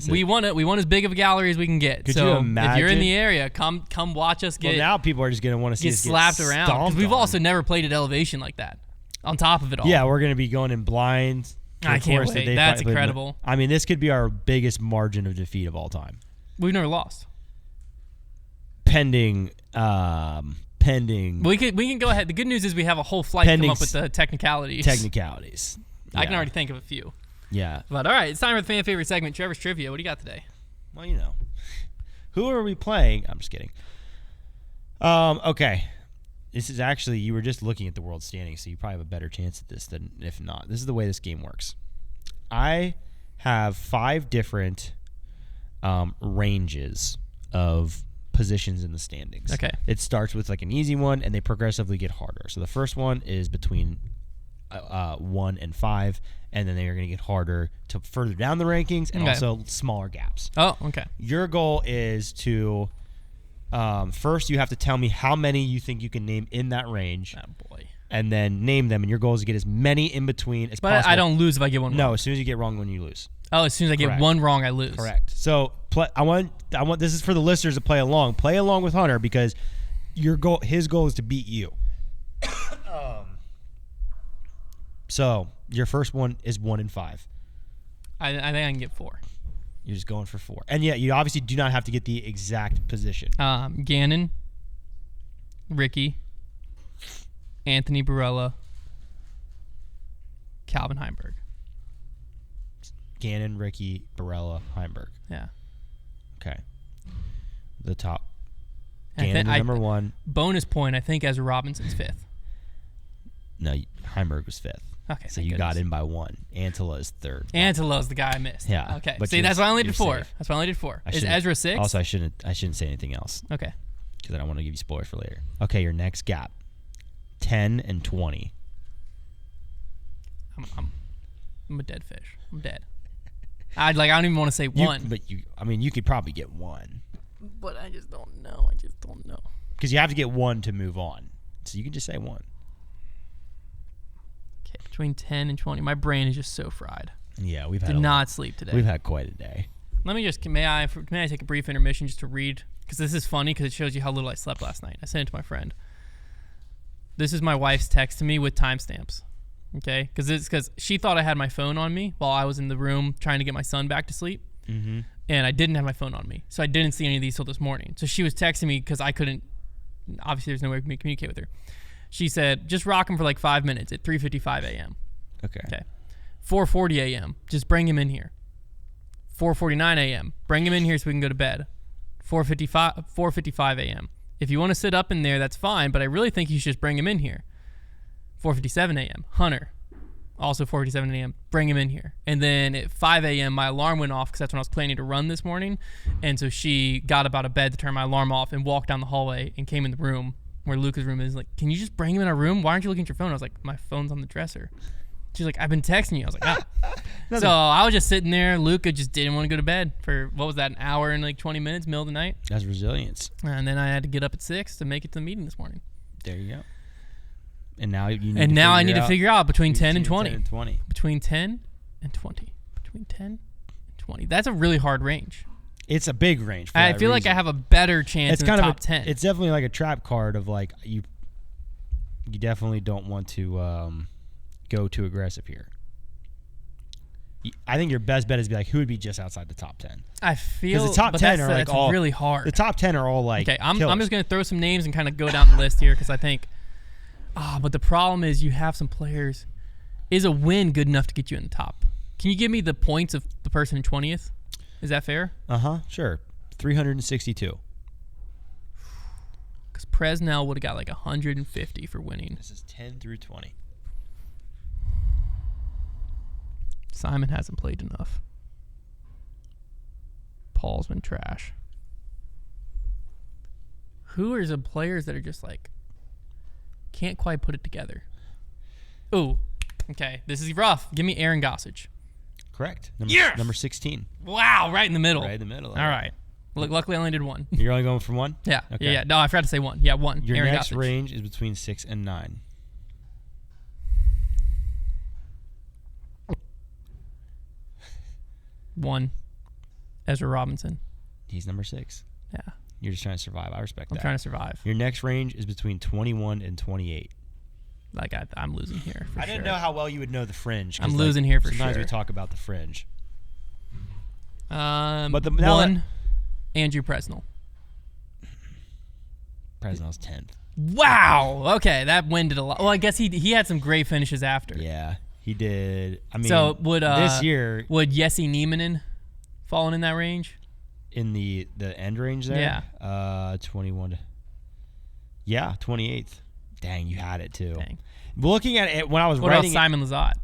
we want it. We want as big of a gallery as we can get. Could you imagine? If you're in the area, come watch us get. Well, now people are just gonna want to see us slapped around. Because we've also never played at elevation like that. On top of it all. Yeah, we're gonna be going in blind. I can't wait. That's incredible. I mean, this could be our biggest margin of defeat of all time. We've never lost. Pending. We can go ahead. The good news is we have a whole flight to come up with the technicalities. Yeah. I can already think of a few. Yeah. But all right, it's time for the fan favorite segment, Trevor's Trivia. What do you got today? Well, who are we playing? I'm just kidding. Okay. This is actually, you were just looking at the world standings, so you probably have a better chance at this than if not. This is the way this game works. I have 5 different ranges of positions in the standings. Okay. It starts with like an easy one, and they progressively get harder. So the first one is between 1 and 5, and then they are going to get harder to further down the rankings and also smaller gaps. Oh, okay. Your goal is to first you have to tell me how many you think you can name in that range. Oh, boy. And then name them, and your goal is to get as many in between as possible. But I don't lose if I get one wrong. No, as soon as you get wrong, when you lose. Oh, as soon as I get one wrong, I lose. Correct. So I want this is for the listeners to play along. Play along with Hunter because his goal is to beat you. So your first one is 1 and 5. I think I can get 4. You're just going for 4. And yeah, you obviously do not have to get the exact position. Gannon, Ricky, Anthony Barella, Calvin Heimberg. Gannon, Ricky, Barella, Heimberg. Yeah. Okay. The top. Gannon is number 1. Bonus point, I think Ezra Robinson's 5th. No, Heimberg was 5th. Okay. So you got in by 1. Antela is 3rd. Antela's the guy I missed. Yeah. Okay. But See, that's why I only did 4. Safe. That's why I only did 4. Is Ezra 6? Also, I shouldn't say anything else. Okay. Because I don't want to give you spoilers for later. Okay, your next gap. 10 and 20. I'm a dead fish. I'm dead. I don't even want to say 1. You could probably get 1. But I just don't know. Because you have to get 1 to move on. So you can just say 1. Okay, between 10 and 20. My brain is just so fried. Yeah, Did not sleep today. We've had quite a day. Let me just may I take a brief intermission just to read, because this is funny because it shows you how little I slept last night. I sent it to my friend. This is my wife's text to me with timestamps. Okay, because she thought I had my phone on me while I was in the room trying to get my son back to sleep, and I didn't have my phone on me, so I didn't see any of these till this morning. So she was texting me because I couldn't. Obviously, there's no way for me to communicate with her. She said, "Just rock him for like 5 minutes at 3:55 a.m." Okay. 4:40 a.m. Just bring him in here. 4:49 a.m. Bring him in here so we can go to bed. 4:55 a.m. If you want to sit up in there, that's fine, but I really think you should just bring him in here. 4:57 a.m. Hunter, also 4:57 a.m. Bring him in here. And then at 5 a.m. my alarm went off because that's when I was planning to run this morning. And so she got up out of bed to turn my alarm off and walked down the hallway and came in the room where Luca's room is. Like, can you just bring him in our room? Why aren't you looking at your phone? I was like, my phone's on the dresser. She's like, I've been texting you. I was like, oh. So I was just sitting there. Luca just didn't want to go to bed for, what was that, an hour and like 20 minutes, middle of the night? That's resilience. And then I had to get up at 6 to make it to the meeting this morning. There you go. And now you need I need to figure out between 10 and 20. 10 and 20. Between 10 and 20. Between 10 and 20. That's a really hard range. It's a big range. I feel like I have a better chance in the top 10. It's definitely like a trap card of like you definitely don't want to go too aggressive here. I think your best bet is to be like, who would be just outside the top 10? I feel because the top 10 are like all really hard. The top 10 are all like okay. I'm just gonna throw some names and kind of go down the list here because I think. But the problem is you have some players. Is a win good enough to get you in the top? Can you give me the points of the person in 20th? Is that fair? Sure. 362. Because Presnell would have got like 150 for winning. This is 10 through 20. Simon hasn't played enough. Paul's been trash. Who are some players that are just like can't quite put it together? Ooh, okay. This is rough. Give me Aaron Gossage. Correct. Number 16. Wow, right in the middle. Right in the middle. All right. Look, luckily I only did one. You're only going from one? Yeah. Okay. Yeah. No, I forgot to say one. Yeah, one. Your Aaron next Gossage. range is between 6 and 9. One. Ezra Robinson. He's number 6. Yeah. You're just trying to survive. I respect that. I'm trying to survive. Your next range is between 21 and 28. Like I'm losing here for sure. I didn't know how well you would know the fringe. I'm losing here for sure. Sometimes we talk about the fringe. But one, Andrew Presnell. Presnell's 10th. Wow. Okay, that win did a lot. Well, I guess he had some great finishes after. Yeah, he did. I mean, so this year would Jesse Niemanen fallen in that range? In the end range there? Yeah. 21. Yeah, 28th. Dang, you had it too. Dang. Looking at it when I was what writing about Simon Lizotte?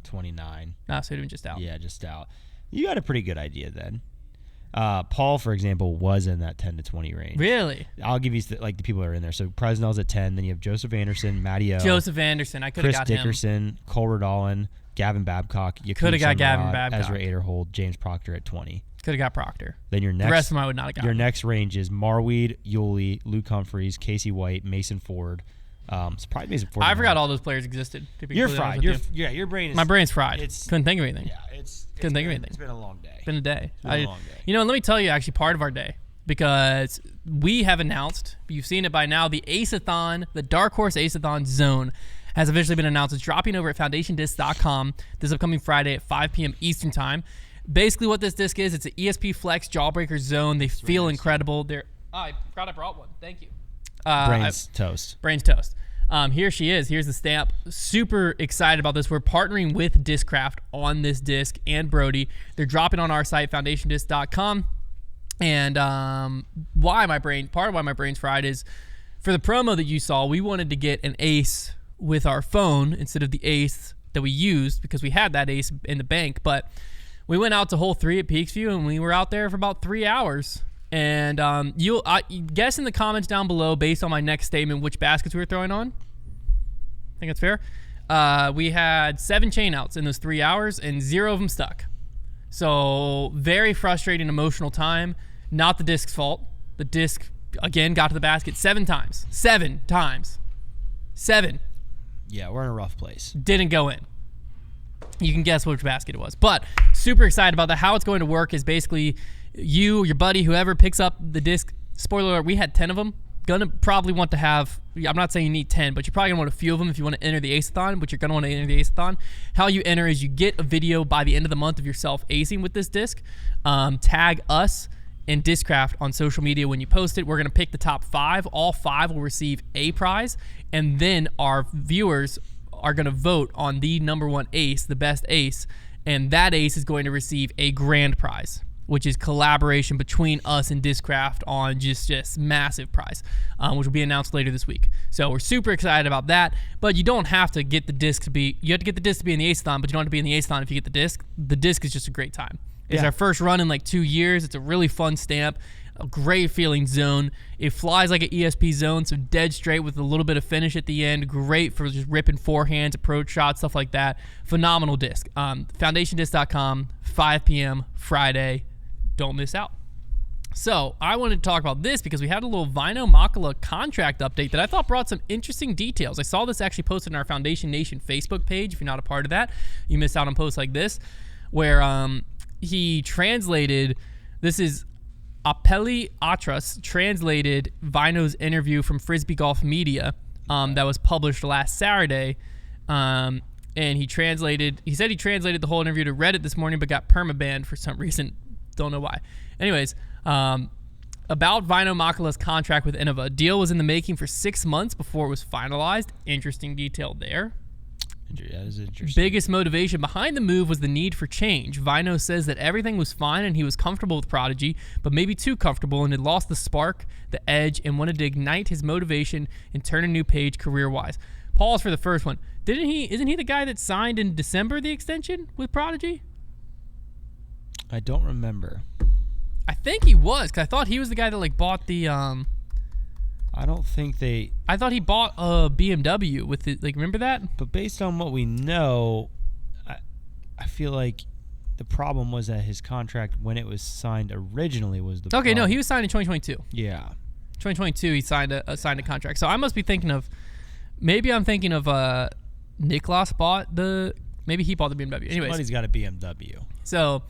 29. No, so he'd been just out. Yeah, just out. You had a pretty good idea then. Paul, for example, was in that 10 to 20 range. Really? I'll give you the people that are in there. So Presnell's at 10. Then you have Joseph Anderson, Matty O. Joseph Anderson. I could have got Chris Dickerson, Cole Redallen, Gavin Babcock. Could have got Gavin Babcock. Ezra Aderhold, James Proctor at 20. Could have got Proctor. Then the rest of them I would not have got. Your next range is Marweed, Yuli, Luke Humphreys, Casey White, Mason Ford. Surprised Mason Ford. I forgot all those players existed. You're fried. Your brain is. My brain's fried. Couldn't think of anything. Yeah, couldn't think of anything. It's been a long day. It's been a day. It's been a long day. You know, let me tell you actually part of our day, because we have announced, you've seen it by now, the Ace-a-thon, the Dark Horse Ace-a-thon zone has officially been announced. It's dropping over at FoundationDisc.com this upcoming Friday at 5 p.m. Eastern Time. Basically what this disc is, it's an ESP Flex Jawbreaker Zone. They feel incredible. I forgot I brought one. Thank you. Brains toast. Brains toast. Here she is. Here's the stamp. Super excited about this. We're partnering with Discraft on this disc and Brody. They're dropping on our site, FoundationDisc.com. And part of why my brain's fried is for the promo that you saw, we wanted to get an Ace with our phone instead of the Ace that we used because we had that Ace in the bank. But we went out to hole 3 at Peaksview, and we were out there for about 3 hours. And you'll guess in the comments down below, based on my next statement, which baskets we were throwing on. I think that's fair. We had 7 chain outs in those 3 hours, and 0 of them stuck. So very frustrating, emotional time. Not the disc's fault. The disc, again, got to the basket 7 times. 7 times. 7. Yeah, we're in a rough place. Didn't go in. You can guess which basket it was. But super excited about that. How it's going to work is basically you, your buddy, whoever picks up the disc. Spoiler alert, we had 10 of them. Gonna probably want to have, I'm not saying you need 10, but you're probably gonna want a few of them if you want to enter the Ace-a-thon, but you're gonna want to enter the Ace-a-thon. How you enter is you get a video by the end of the month of yourself acing with this disc. Tag us and Discraft on social media when you post it. We're gonna pick the top 5. All 5 will receive a prize, and then our viewers are going to vote on the number 1 ace, the best ace, and that ace is going to receive a grand prize, which is collaboration between us and Discraft on just massive prize, which will be announced later this week. So we're super excited about that, but you don't have to get the disc to be, you have to get the disc to be in the Ace-a-thon, but you don't have to be in the Ace-a-thon if you get the disc. The disc is just a great time. It's our first run in like 2 years. It's a really fun stamp. A great feeling zone. It flies like an ESP zone, so dead straight with a little bit of finish at the end. Great for just ripping forehands, approach shots, stuff like that. Phenomenal disc. FoundationDisc.com, 5 p.m. Friday. Don't miss out. So I wanted to talk about this because we had a little Vaino Makela contract update that I thought brought some interesting details. I saw this actually posted on our Foundation Nation Facebook page. If you're not a part of that, you miss out on posts like this, where he translated, this is Apeli Atras translated Vaino's interview from Frisbee Golf Media that was published last Saturday. And he said he translated the whole interview to Reddit this morning, but got permabanned for some reason. Don't know why. Anyways, about Vaino Makela's contract with Inova. A deal was in the making for 6 months before it was finalized. Interesting detail there. That is interesting. Biggest motivation behind the move was the need for change. Vaino says that everything was fine and he was comfortable with Prodigy, but maybe too comfortable and had lost the spark, the edge, and wanted to ignite his motivation and turn a new page career-wise. Pause for the first one. Isn't he the guy that signed in December the extension with Prodigy? I don't remember. I think he was, because I thought he was the guy that like bought the I don't think they... I thought he bought a BMW with it. Like, remember that? But based on what we know, I feel like the problem was that his contract, when it was signed originally, was the problem. No, he was signed in 2022. Yeah. 2022, he signed a contract. So I must be thinking of... Maybe I'm thinking of Niklas bought the... Maybe he bought the BMW. Anyways. Somebody's got a BMW. So...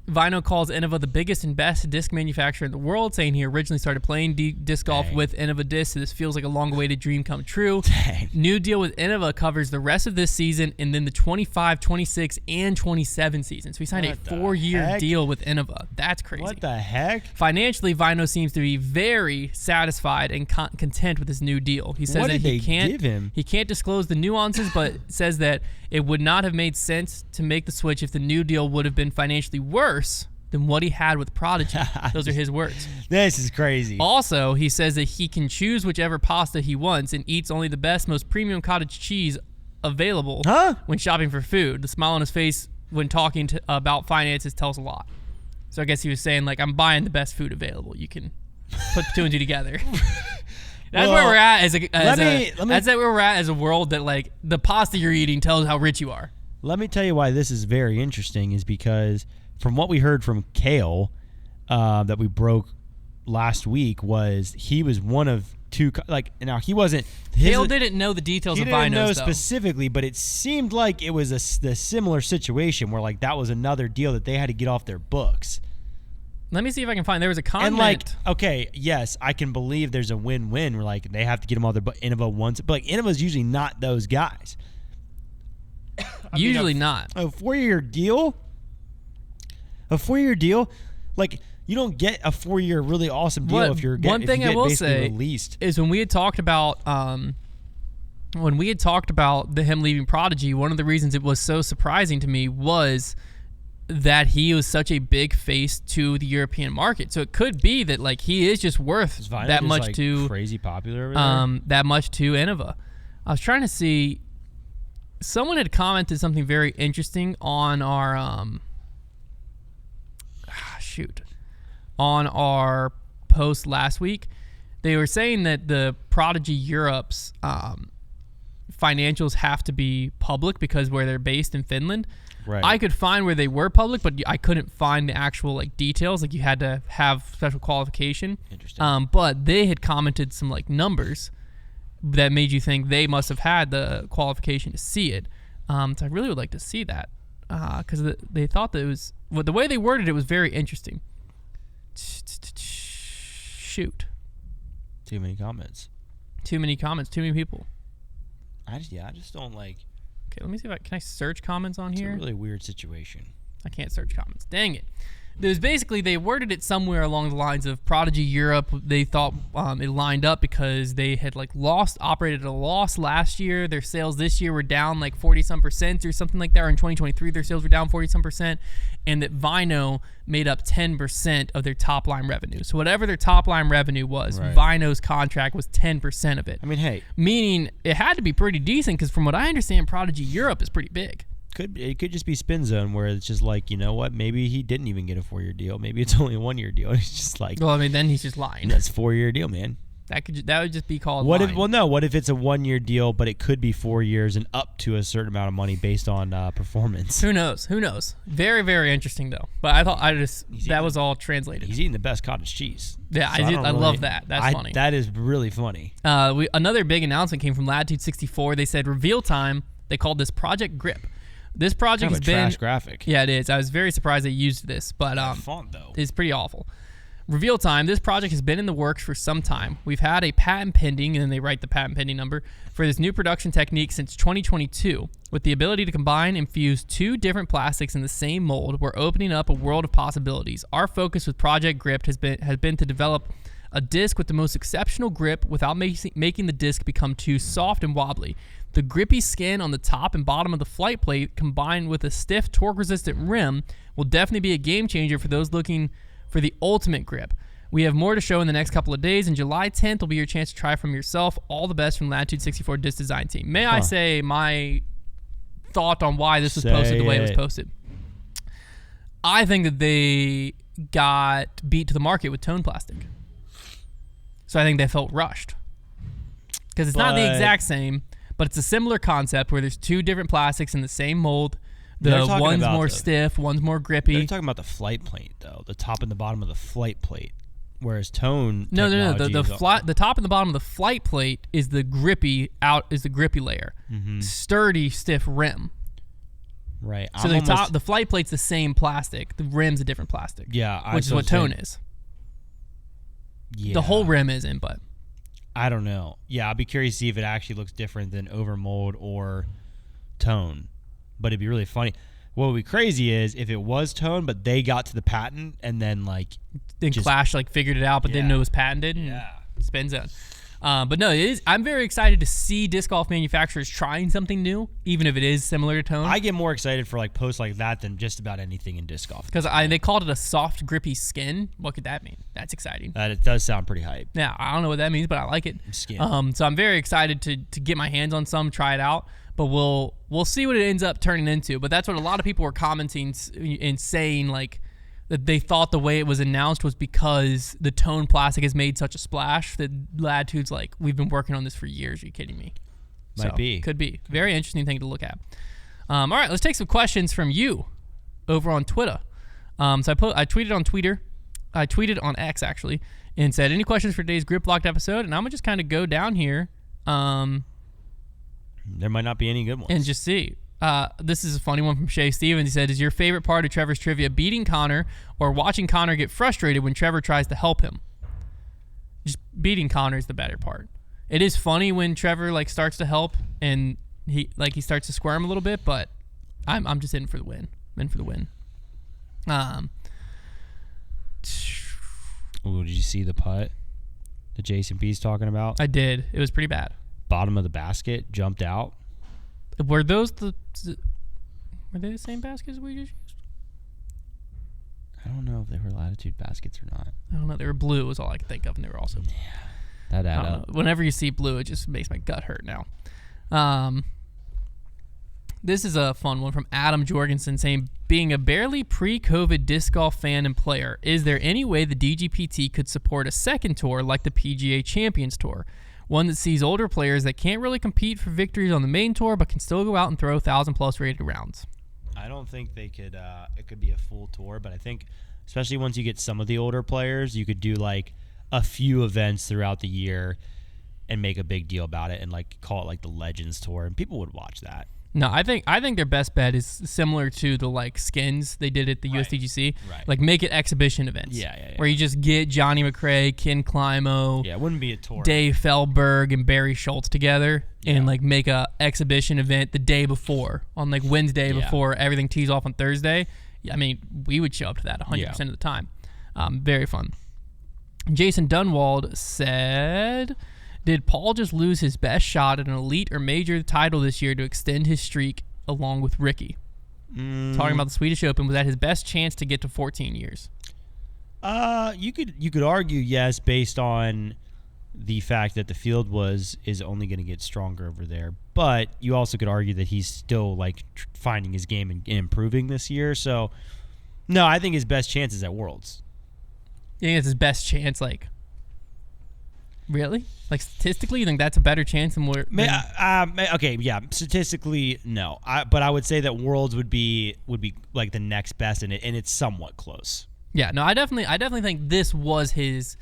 Vaino calls Inova the biggest and best disc manufacturer in the world, saying he originally started playing disc golf with Inova discs, so this feels like a long-awaited dream come true. Dang. New deal with Inova covers the rest of this season and then the 25, 26, and 27 season. So he signed a 4-year deal with Inova. That's crazy. What the heck? Financially, Vaino seems to be very satisfied and content with his new deal. He says What that did they give him? He can't disclose the nuances, but says that it would not have made sense to make the switch if the new deal would have been financially worse than what he had with Prodigy. Those are his words. This is crazy. Also, he says that he can choose whichever pasta he wants and eats only the best, most premium cottage cheese available when shopping for food. The smile on his face when talking about finances tells a lot. So I guess he was saying, like, I'm buying the best food available. You can put 2 and 2 together. That's where we're at that's where we're at as a world that, like, the pasta you're eating tells how rich you are. Let me tell you why this is very interesting is because from what we heard from Kale that we broke last week was he was one of 2, like, now he wasn't. Kale didn't know the details of Vinos, He didn't know specifically, but it seemed like it was the similar situation where, like, that was another deal that they had to get off their books. Let me see if I can find. There was a comment. And, like, okay, yes, I can believe there's a win-win where, like, they have to get them all their, but Inova wants it. But, like, Innova's usually not those guys. Usually not. A 4-year deal? A 4-year deal? Like, you don't get a 4-year really awesome deal if you're getting released. Is when we had talked about him leaving Prodigy, one of the reasons it was so surprising to me was that he was such a big face to the European market. So it could be that, like, he is just worth that much, like, to crazy popular over there? That much to Inova. I was trying to see. Someone had commented something very interesting on our on our post last week. They were saying that the Prodigy Europe's financials have to be public because where they're based in Finland. Right. I could find where they were public, but I couldn't find the actual, like, details. Like, you had to have special qualification. Interesting. But they had commented some, like, numbers that made you think they must have had the qualification to see it. So I really would like to see that because they thought that it was the way they worded it was very interesting. Shoot. Too many comments. Too many people. I just don't like. Okay, let me see if can I search comments on here? It's a really weird situation. I can't search comments. Dang it. There's basically, they worded it somewhere along the lines of Prodigy Europe. They thought it lined up because they had operated at a loss last year. Their sales this year were down like 40-some% or something like that. Or in 2023, their sales were down 40-some%. And that Vaino made up 10% of their top line revenue. So whatever their top line revenue was, right. Vaino's contract was 10% of it. I mean, hey. Meaning it had to be pretty decent because from what I understand, Prodigy Europe is pretty big. It could just be spin zone where it's just like, you know what, maybe he didn't even get a 4-year deal, maybe it's only a 1-year deal. It's just like, well, I mean, then he's just lying. That's a 4-year deal, man. That would just be called what lying. What if it's a 1-year deal but it could be 4 years and up to a certain amount of money based on performance? Who knows? Very, very interesting though. But I thought that was all translated. He's eating the best cottage cheese. Yeah, so I love that. That's funny. That is really funny. Another big announcement came from Latitude 64. They said reveal time. They called this Project Grip. This project has been trash graphic. Yeah, it is. I was very surprised they used this, but font though is pretty awful. Reveal time. This project has been in the works for some time. We've had a patent pending, and then they write the patent pending number for this new production technique since 2022. With the ability to combine and fuse 2 different plastics in the same mold, we're opening up a world of possibilities. Our focus with Project Grip has been to develop a disc with the most exceptional grip without making the disc become too soft and wobbly. The grippy skin on the top and bottom of the flight plate combined with a stiff torque-resistant rim will definitely be a game changer for those looking for the ultimate grip. We have more to show in the next couple of days, and July 10th will be your chance to try from yourself. All the best from Latitude 64 Disc Design Team. May I say my thought on why this was posted the way it was posted? I think that they got beat to the market with tone plastic. So I think they felt rushed. Because it's not the exact same, but it's a similar concept where there's 2 different plastics in the same mold. One's more stiff, one's more grippy. They're talking about the flight plate, though. The top and the bottom of the flight plate. Whereas tone No. The top and the bottom of the flight plate is the grippy layer. Mm-hmm. Sturdy, stiff rim. Right. So the flight plate's the same plastic. The rim's a different plastic. Yeah. Which is what tone is. Yeah. The whole rim isn't, but I don't know. Yeah, I'll be curious to see if it actually looks different than overmold or tone. But it'd be really funny. What would be crazy is if it was tone, but they got to the patent and then Clash figured it out, but didn't know it was patented. Yeah, spin zone. But no, it is. I'm very excited to see disc golf manufacturers trying something new, even if it is similar to tone. I get more excited for posts like that than just about anything in disc golf. Because they called it a soft, grippy skin. What could that mean? That's exciting. It does sound pretty hype. Yeah, I don't know what that means, but I like it. Skin. So I'm very excited to get my hands on some, try it out. But we'll see what it ends up turning into. But that's what a lot of people were commenting and saying, that they thought the way it was announced was because the tone plastic has made such a splash that Latitude's we've been working on this for years. Are you kidding me? Might be. Could be. Very interesting thing to look at. All right, let's take some questions from you over on Twitter. I tweeted on Twitter. I tweeted on X, actually, and said, any questions for today's Grip Locked episode? And I'm going to just kind of go down here. There might not be any good ones. And just see. This is a funny one from Shay Stevens. He said, is your favorite part of Trevor's trivia beating Connor or watching Connor get frustrated when Trevor tries to help him? Just beating Connor is the better part. It is funny when Trevor starts to help and he starts to squirm a little bit, but I'm just in for the win. Ooh, did you see the putt that Jason B's talking about? I did. It was pretty bad. Bottom of the basket, jumped out. Were they the same baskets we just used? I don't know if they were Latitude baskets or not. I don't know. They were blue was all I could think of, and they were also... Yeah, that added up. Whenever you see blue, it just makes my gut hurt now. This is a fun one from Adam Jorgensen saying, being a barely pre-COVID disc golf fan and player, is there any way the DGPT could support a second tour like the PGA Champions Tour? One that sees older players that can't really compete for victories on the main tour but can still go out and throw 1,000-plus rated rounds. I don't think they could. It could be a full tour, but I think, especially once you get some of the older players, you could do a few events throughout the year and make a big deal about it and call it the Legends Tour, and people would watch that. No, I think their best bet is similar to the like skins they did at the USDGC. Right. Like make it exhibition events. Yeah. Where you just get Johnny McRae, Ken Climo, Yeah, it wouldn't be a tour. Dave Feldberg, and Barry Schultz together and like make a exhibition event the day before on like Wednesday before everything tees off on Thursday. I mean, we would show up to that 100% of the time. Very fun. Jason Dunwald said, did Paul just lose his best shot at an elite or major title this year to extend his streak along with Ricky? Talking about the Swedish Open, was that his best chance to get to 14 years? You could argue yes, based on the fact that the field is only going to get stronger over there. But you also could argue that he's still like finding his game and improving this year. So no, I think his best chance is at Worlds. You think it's his best chance? Like, really? Like statistically, you think that's a better chance than we're? Okay, yeah. Statistically, no. But I would say that Worlds would be like the next best, and it's somewhat close. Yeah, no, I definitely think this was his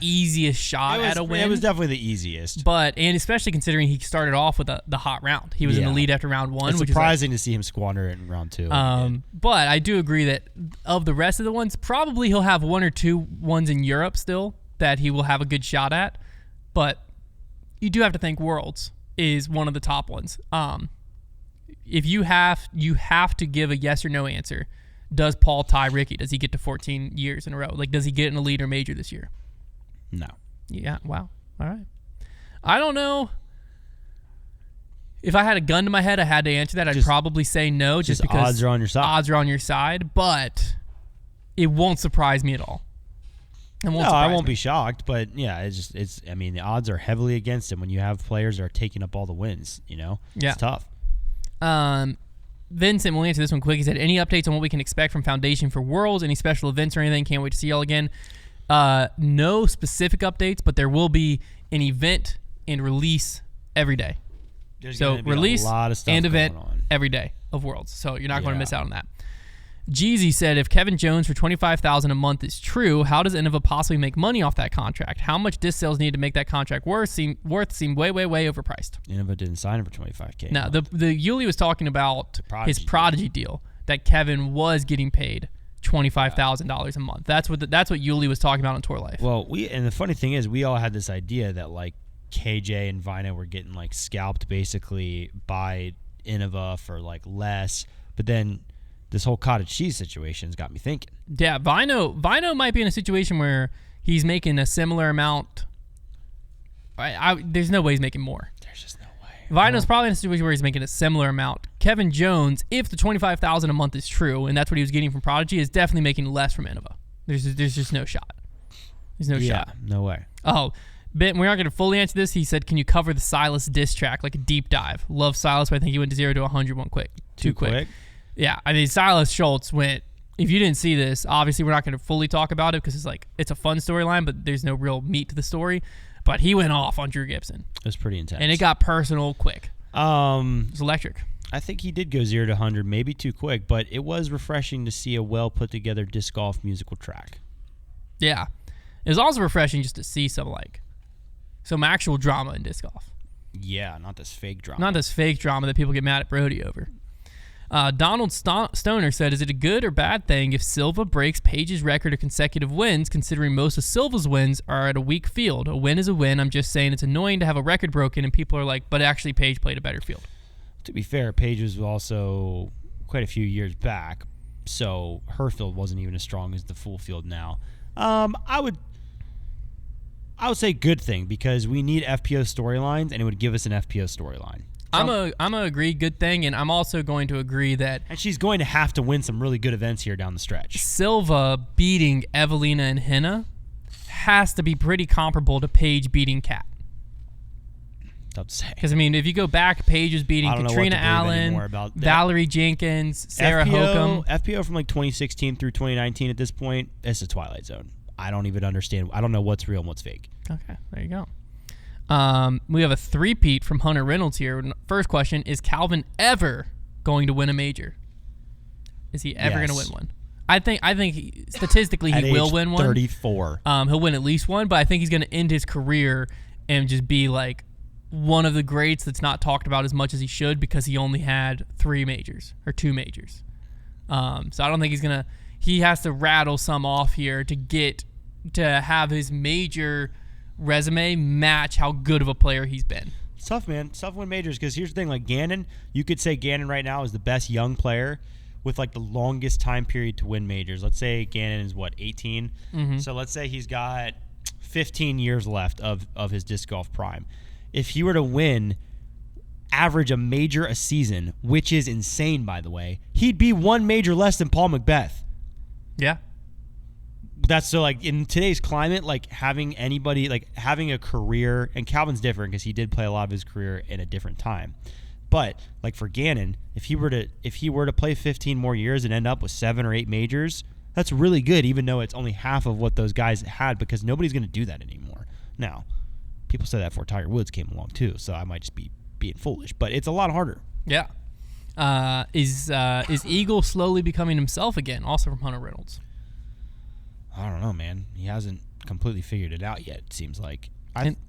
easiest shot at a win. It was definitely the easiest. And especially considering he started off with the hot round. He was in the lead after round one. It's surprising to see him squander it in round two. But I do agree that of the rest of the ones, probably he'll have one or two ones in Europe still that he will have a good shot at. But you do have to think Worlds is one of the top ones. If you have to give a yes or no answer. Does Paul tie Ricky? Does he get to 14 years in a row? Like, does he get an elite or major this year? No. Yeah. Wow. All right. I don't know. If I had a gun to my head, I had to answer that. I'd probably say no, just because odds are on your side. Odds are on your side, but it won't surprise me at all. I won't be shocked, but yeah, I mean, the odds are heavily against him when you have players that are taking up all the wins, It's tough. Vincent, we'll answer this one quick. He said, any updates on what we can expect from Foundation for Worlds? Any special events or anything? Can't wait to see y'all again. No specific updates, but there will be an event and release every day. There's release a lot of stuff and event going on every day of Worlds. So you're not going to miss out on that. Jeezy said, if Kevin Jones for $25,000 a month is true, how does Inova possibly make money off that contract? How much disc sales need to make that contract seem way, way, way overpriced? Inova didn't sign him for $25K. No, the Yuli was talking about his Prodigy deal that Kevin was getting paid $25,000 a month. That's what Yuli was talking about on Tour Life. Well, and the funny thing is, we all had this idea that like KJ and Vaino were getting like scalped basically by Inova for like less, but then this whole cottage cheese situation's got me thinking. Yeah, Vaino might be in a situation where he's making a similar amount. There's no way he's making more. There's just no way. Vaino's probably in a situation where he's making a similar amount. Kevin Jones, if the $25,000 a month is true, and that's what he was getting from Prodigy, is definitely making less from Inova. There's just no shot. There's no shot. Yeah, no way. Oh, Ben, we're not going to fully answer this. He said, can you cover the Silas diss track, like a deep dive? Love Silas, but I think he went to 0 to 100 one quick. Too quick. Yeah, I mean, Silas Schultz went, if you didn't see this, obviously we're not going to fully talk about it because it's a fun storyline, but there's no real meat to the story. But he went off on Drew Gibson. It was pretty intense. And it got personal quick. It was electric. I think he did go 0 to 100, maybe too quick, but it was refreshing to see a well put together disc golf musical track. Yeah. It was also refreshing just to see some actual drama in disc golf. Yeah, not this fake drama. Not this fake drama that people get mad at Brody over. Donald Stoner said, is it a good or bad thing if Silva breaks Page's record of consecutive wins, considering most of Silva's wins are at a weak field? A win is a win. I'm just saying it's annoying to have a record broken, and people are like, but actually Page played a better field. To be fair, Page was also quite a few years back, so her field wasn't even as strong as the full field now. I would say good thing, because we need FPO storylines, and it would give us an FPO storyline. I'm a agree good thing, and I'm also going to agree that... And she's going to have to win some really good events here down the stretch. Silva beating Evelina and Henna has to be pretty comparable to Paige beating Kat. Tough to say. Because, I mean, if you go back, Paige was beating Katrina Allen, Valerie Jenkins, Sarah Hokum. FPO from like 2016 through 2019 at this point, it's a Twilight Zone. I don't even understand. I don't know what's real and what's fake. Okay, there you go. We have a three-peat from Hunter Reynolds here. First question, is Calvin ever going to win a major? Is he ever going to win one? I think statistically he will win one. 34. He'll win at least one, but I think he's going to end his career and just be like one of the greats that's not talked about as much as he should because he only had 3 majors or 2 majors. So I don't think he's going to – he has to rattle some off here to have his major resume match how good of a player he's been. It's tough, man. It's tough to win majors because here's the thing. Like Gannon, you could say Gannon right now is the best young player with like the longest time period to win majors. Let's say Gannon is, 18? Mm-hmm. So let's say he's got 15 years left of his disc golf prime. If he were to win – average a major a season, which is insane, by the way, he'd be 1 major less than Paul Macbeth. Yeah. That's so, like, in today's climate, like, having anybody, like, having a career, and Calvin's different because he did play a lot of his career in a different time. But, like, for Gannon, if he were to play 15 more years and end up with 7 or 8 majors, that's really good, even though it's only half of what those guys had, because nobody's going to do that anymore. Now, people said that before Tiger Woods came along, too, so I might just be being foolish, but it's a lot harder. Yeah. Is Eagle slowly becoming himself again? Also from Hunter Reynolds. I don't know, man. He hasn't completely figured it out yet. It seems like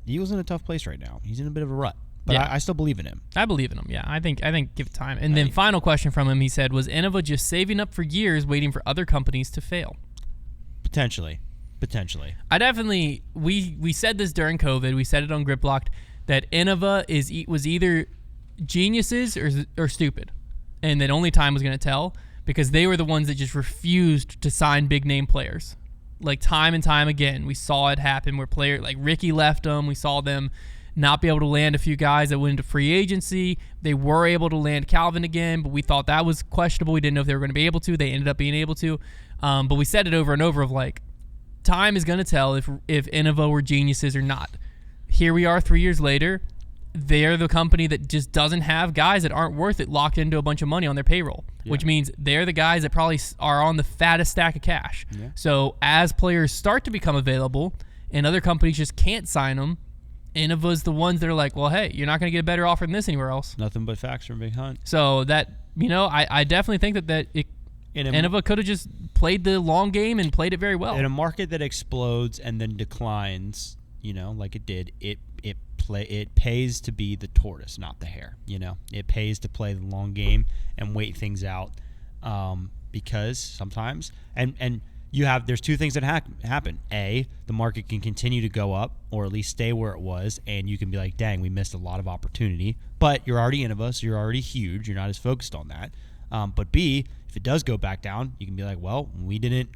Eagle's in a tough place right now. He's in a bit of a rut, but yeah. I still believe in him. I believe in him. Yeah, I think give it time. And then final question from him. He said, "Was Inova just saving up for years, waiting for other companies to fail?" Potentially. I definitely we said this during COVID. We said it on Grip Locked that Inova was either geniuses or stupid, and that only time was going to tell because they were the ones that just refused to sign big name players. Like time and time again, we saw it happen where players like Ricky left them. We saw them not be able to land a few guys that went into free agency. They were able to land Calvin again, but we thought that was questionable. We didn't know if they were going to be able to. They ended up being able to. But we said it over and over of like, time is going to tell if Inova were geniuses or not. Here we are 3 years later. They're the company that just doesn't have guys that aren't worth it locked into a bunch of money on their payroll, which means they're the guys that probably are on the fattest stack of cash. Yeah. So as players start to become available and other companies just can't sign them, Innova's the ones that are like, well, hey, you're not going to get a better offer than this anywhere else. Nothing but facts from Big Hunt. So that, I definitely think that Inova could have just played the long game and played it very well. In a market that explodes and then declines, like it did, it pays to be the tortoise, not the hare. It pays to play the long game and wait things out, because sometimes there's 2 things that happen. A, the market can continue to go up or at least stay where it was, and you can be like, dang, we missed a lot of opportunity. But you're already Inova, so you're already huge. You're not as focused on that. But B, if it does go back down, you can be like, well, we didn't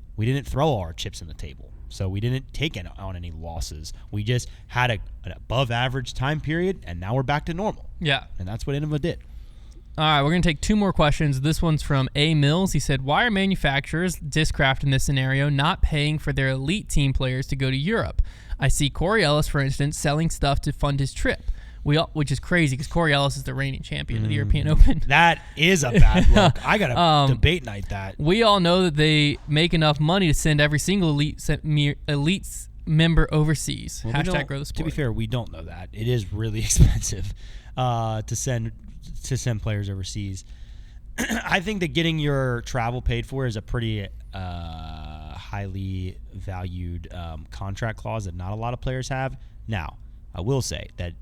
throw all our chips in the table. So we didn't take on any losses. We just had an above average time period, and now we're back to normal. Yeah. And that's what Inova did. All right, we're going to take 2 more questions. This one's from A. Mills. He said, why are manufacturers, Discraft in this scenario, not paying for their elite team players to go to Europe? I see Corey Ellis, for instance, selling stuff to fund his trip. Which is crazy because Corey Ellis is the reigning champion of the European Open. That is a bad look. I got to debate night that. We all know that they make enough money to send every single elite member overseas. Well, # grow the sport. To be fair, we don't know that. It is really expensive to send players overseas. I think that getting your travel paid for is a pretty highly valued contract clause that not a lot of players have. Now, I will say that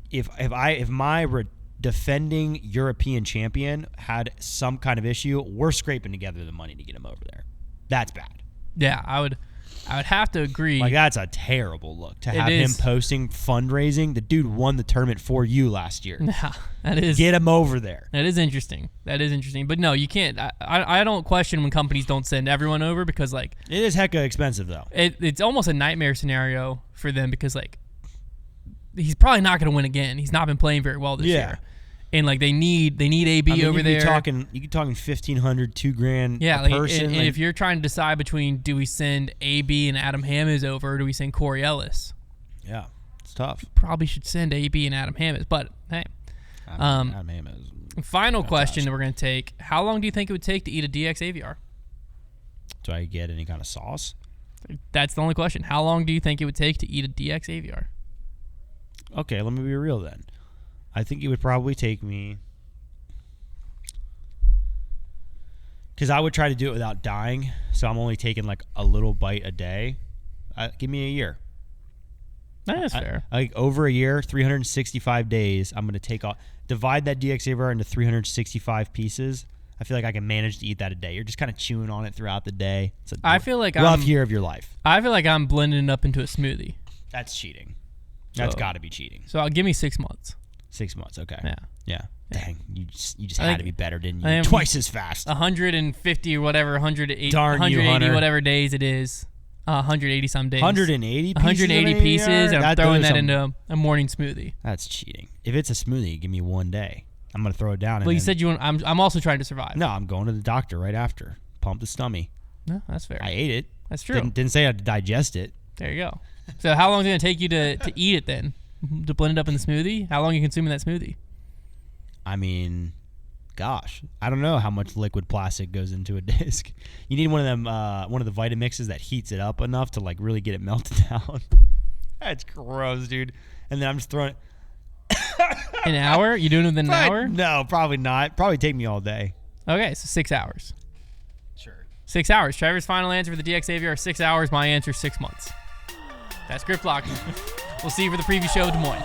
if my defending European champion had some kind of issue, we're scraping together the money to get him over there. That's bad. Yeah, I would have to agree. Like, that's a terrible look to have him posting fundraising. The dude won the tournament for you last year. Yeah, that is. Get him over there. That is interesting. But no, you can't. I don't question when companies don't send everyone over because, like, it is hecka expensive though. It's almost a nightmare scenario for them because, like, he's probably not going to win again. He's not been playing very well this year. And like they need AB over there. You talking $1,500, $2,000 a person. And if you're trying to decide between do we send AB and Adam Hammes over or do we send Corey Ellis? Yeah, it's tough. Probably should send AB and Adam Hammes, but hey. Adam Hammes. Final question that we're going to take. How long do you think it would take to eat a DX AVR? Do I get any kind of sauce? That's the only question. How long do you think it would take to eat a DX AVR? Okay, let me be real then. I think it would probably take me, because I would try to do it without dying, so I'm only taking like a little bite a day. Give me a year. That's fair. Like over a year, 365 days, I'm going to divide that DXA into 365 pieces. I feel like I can manage to eat that a day. You're just kind of chewing on it throughout the day. It's I feel like rough year of your life. I feel like I'm blending it up into a smoothie. That's cheating. That's got to be cheating. So I'll give me 6 months. 6 months, okay. Yeah. Dang, you just had to be better, didn't you? I am Twice as fast. 150 or whatever, 180, Darn you, 180 Hunter. whatever days it is. 180 some days. 180 pieces. 180 pieces, and I'm throwing that into into a morning smoothie. That's cheating. If it's a smoothie, give me one day. I'm gonna throw it down. Well, you said you want. I'm also trying to survive. No, I'm going to the doctor right after. Pump the stomach. No, that's fair. I ate it. That's true. Didn't say I had to digest it. There you go. So how long is it gonna take you to eat it then? To blend it up in the smoothie? How long are you consuming that smoothie? I mean, gosh, I don't know how much liquid plastic goes into a disc. You need one of them, one of the Vitamixes that heats it up enough to like really get it melted down. That's gross, dude. And then I'm just throwing it. An hour? You doing it within an hour? No, probably not. Probably take me all day. Okay, so 6 hours. Sure. 6 hours. Trevor's final answer for the DXAVR is 6 hours. My answer is 6 months. That's Grip Lock. We'll see you for the preview show of Des Moines.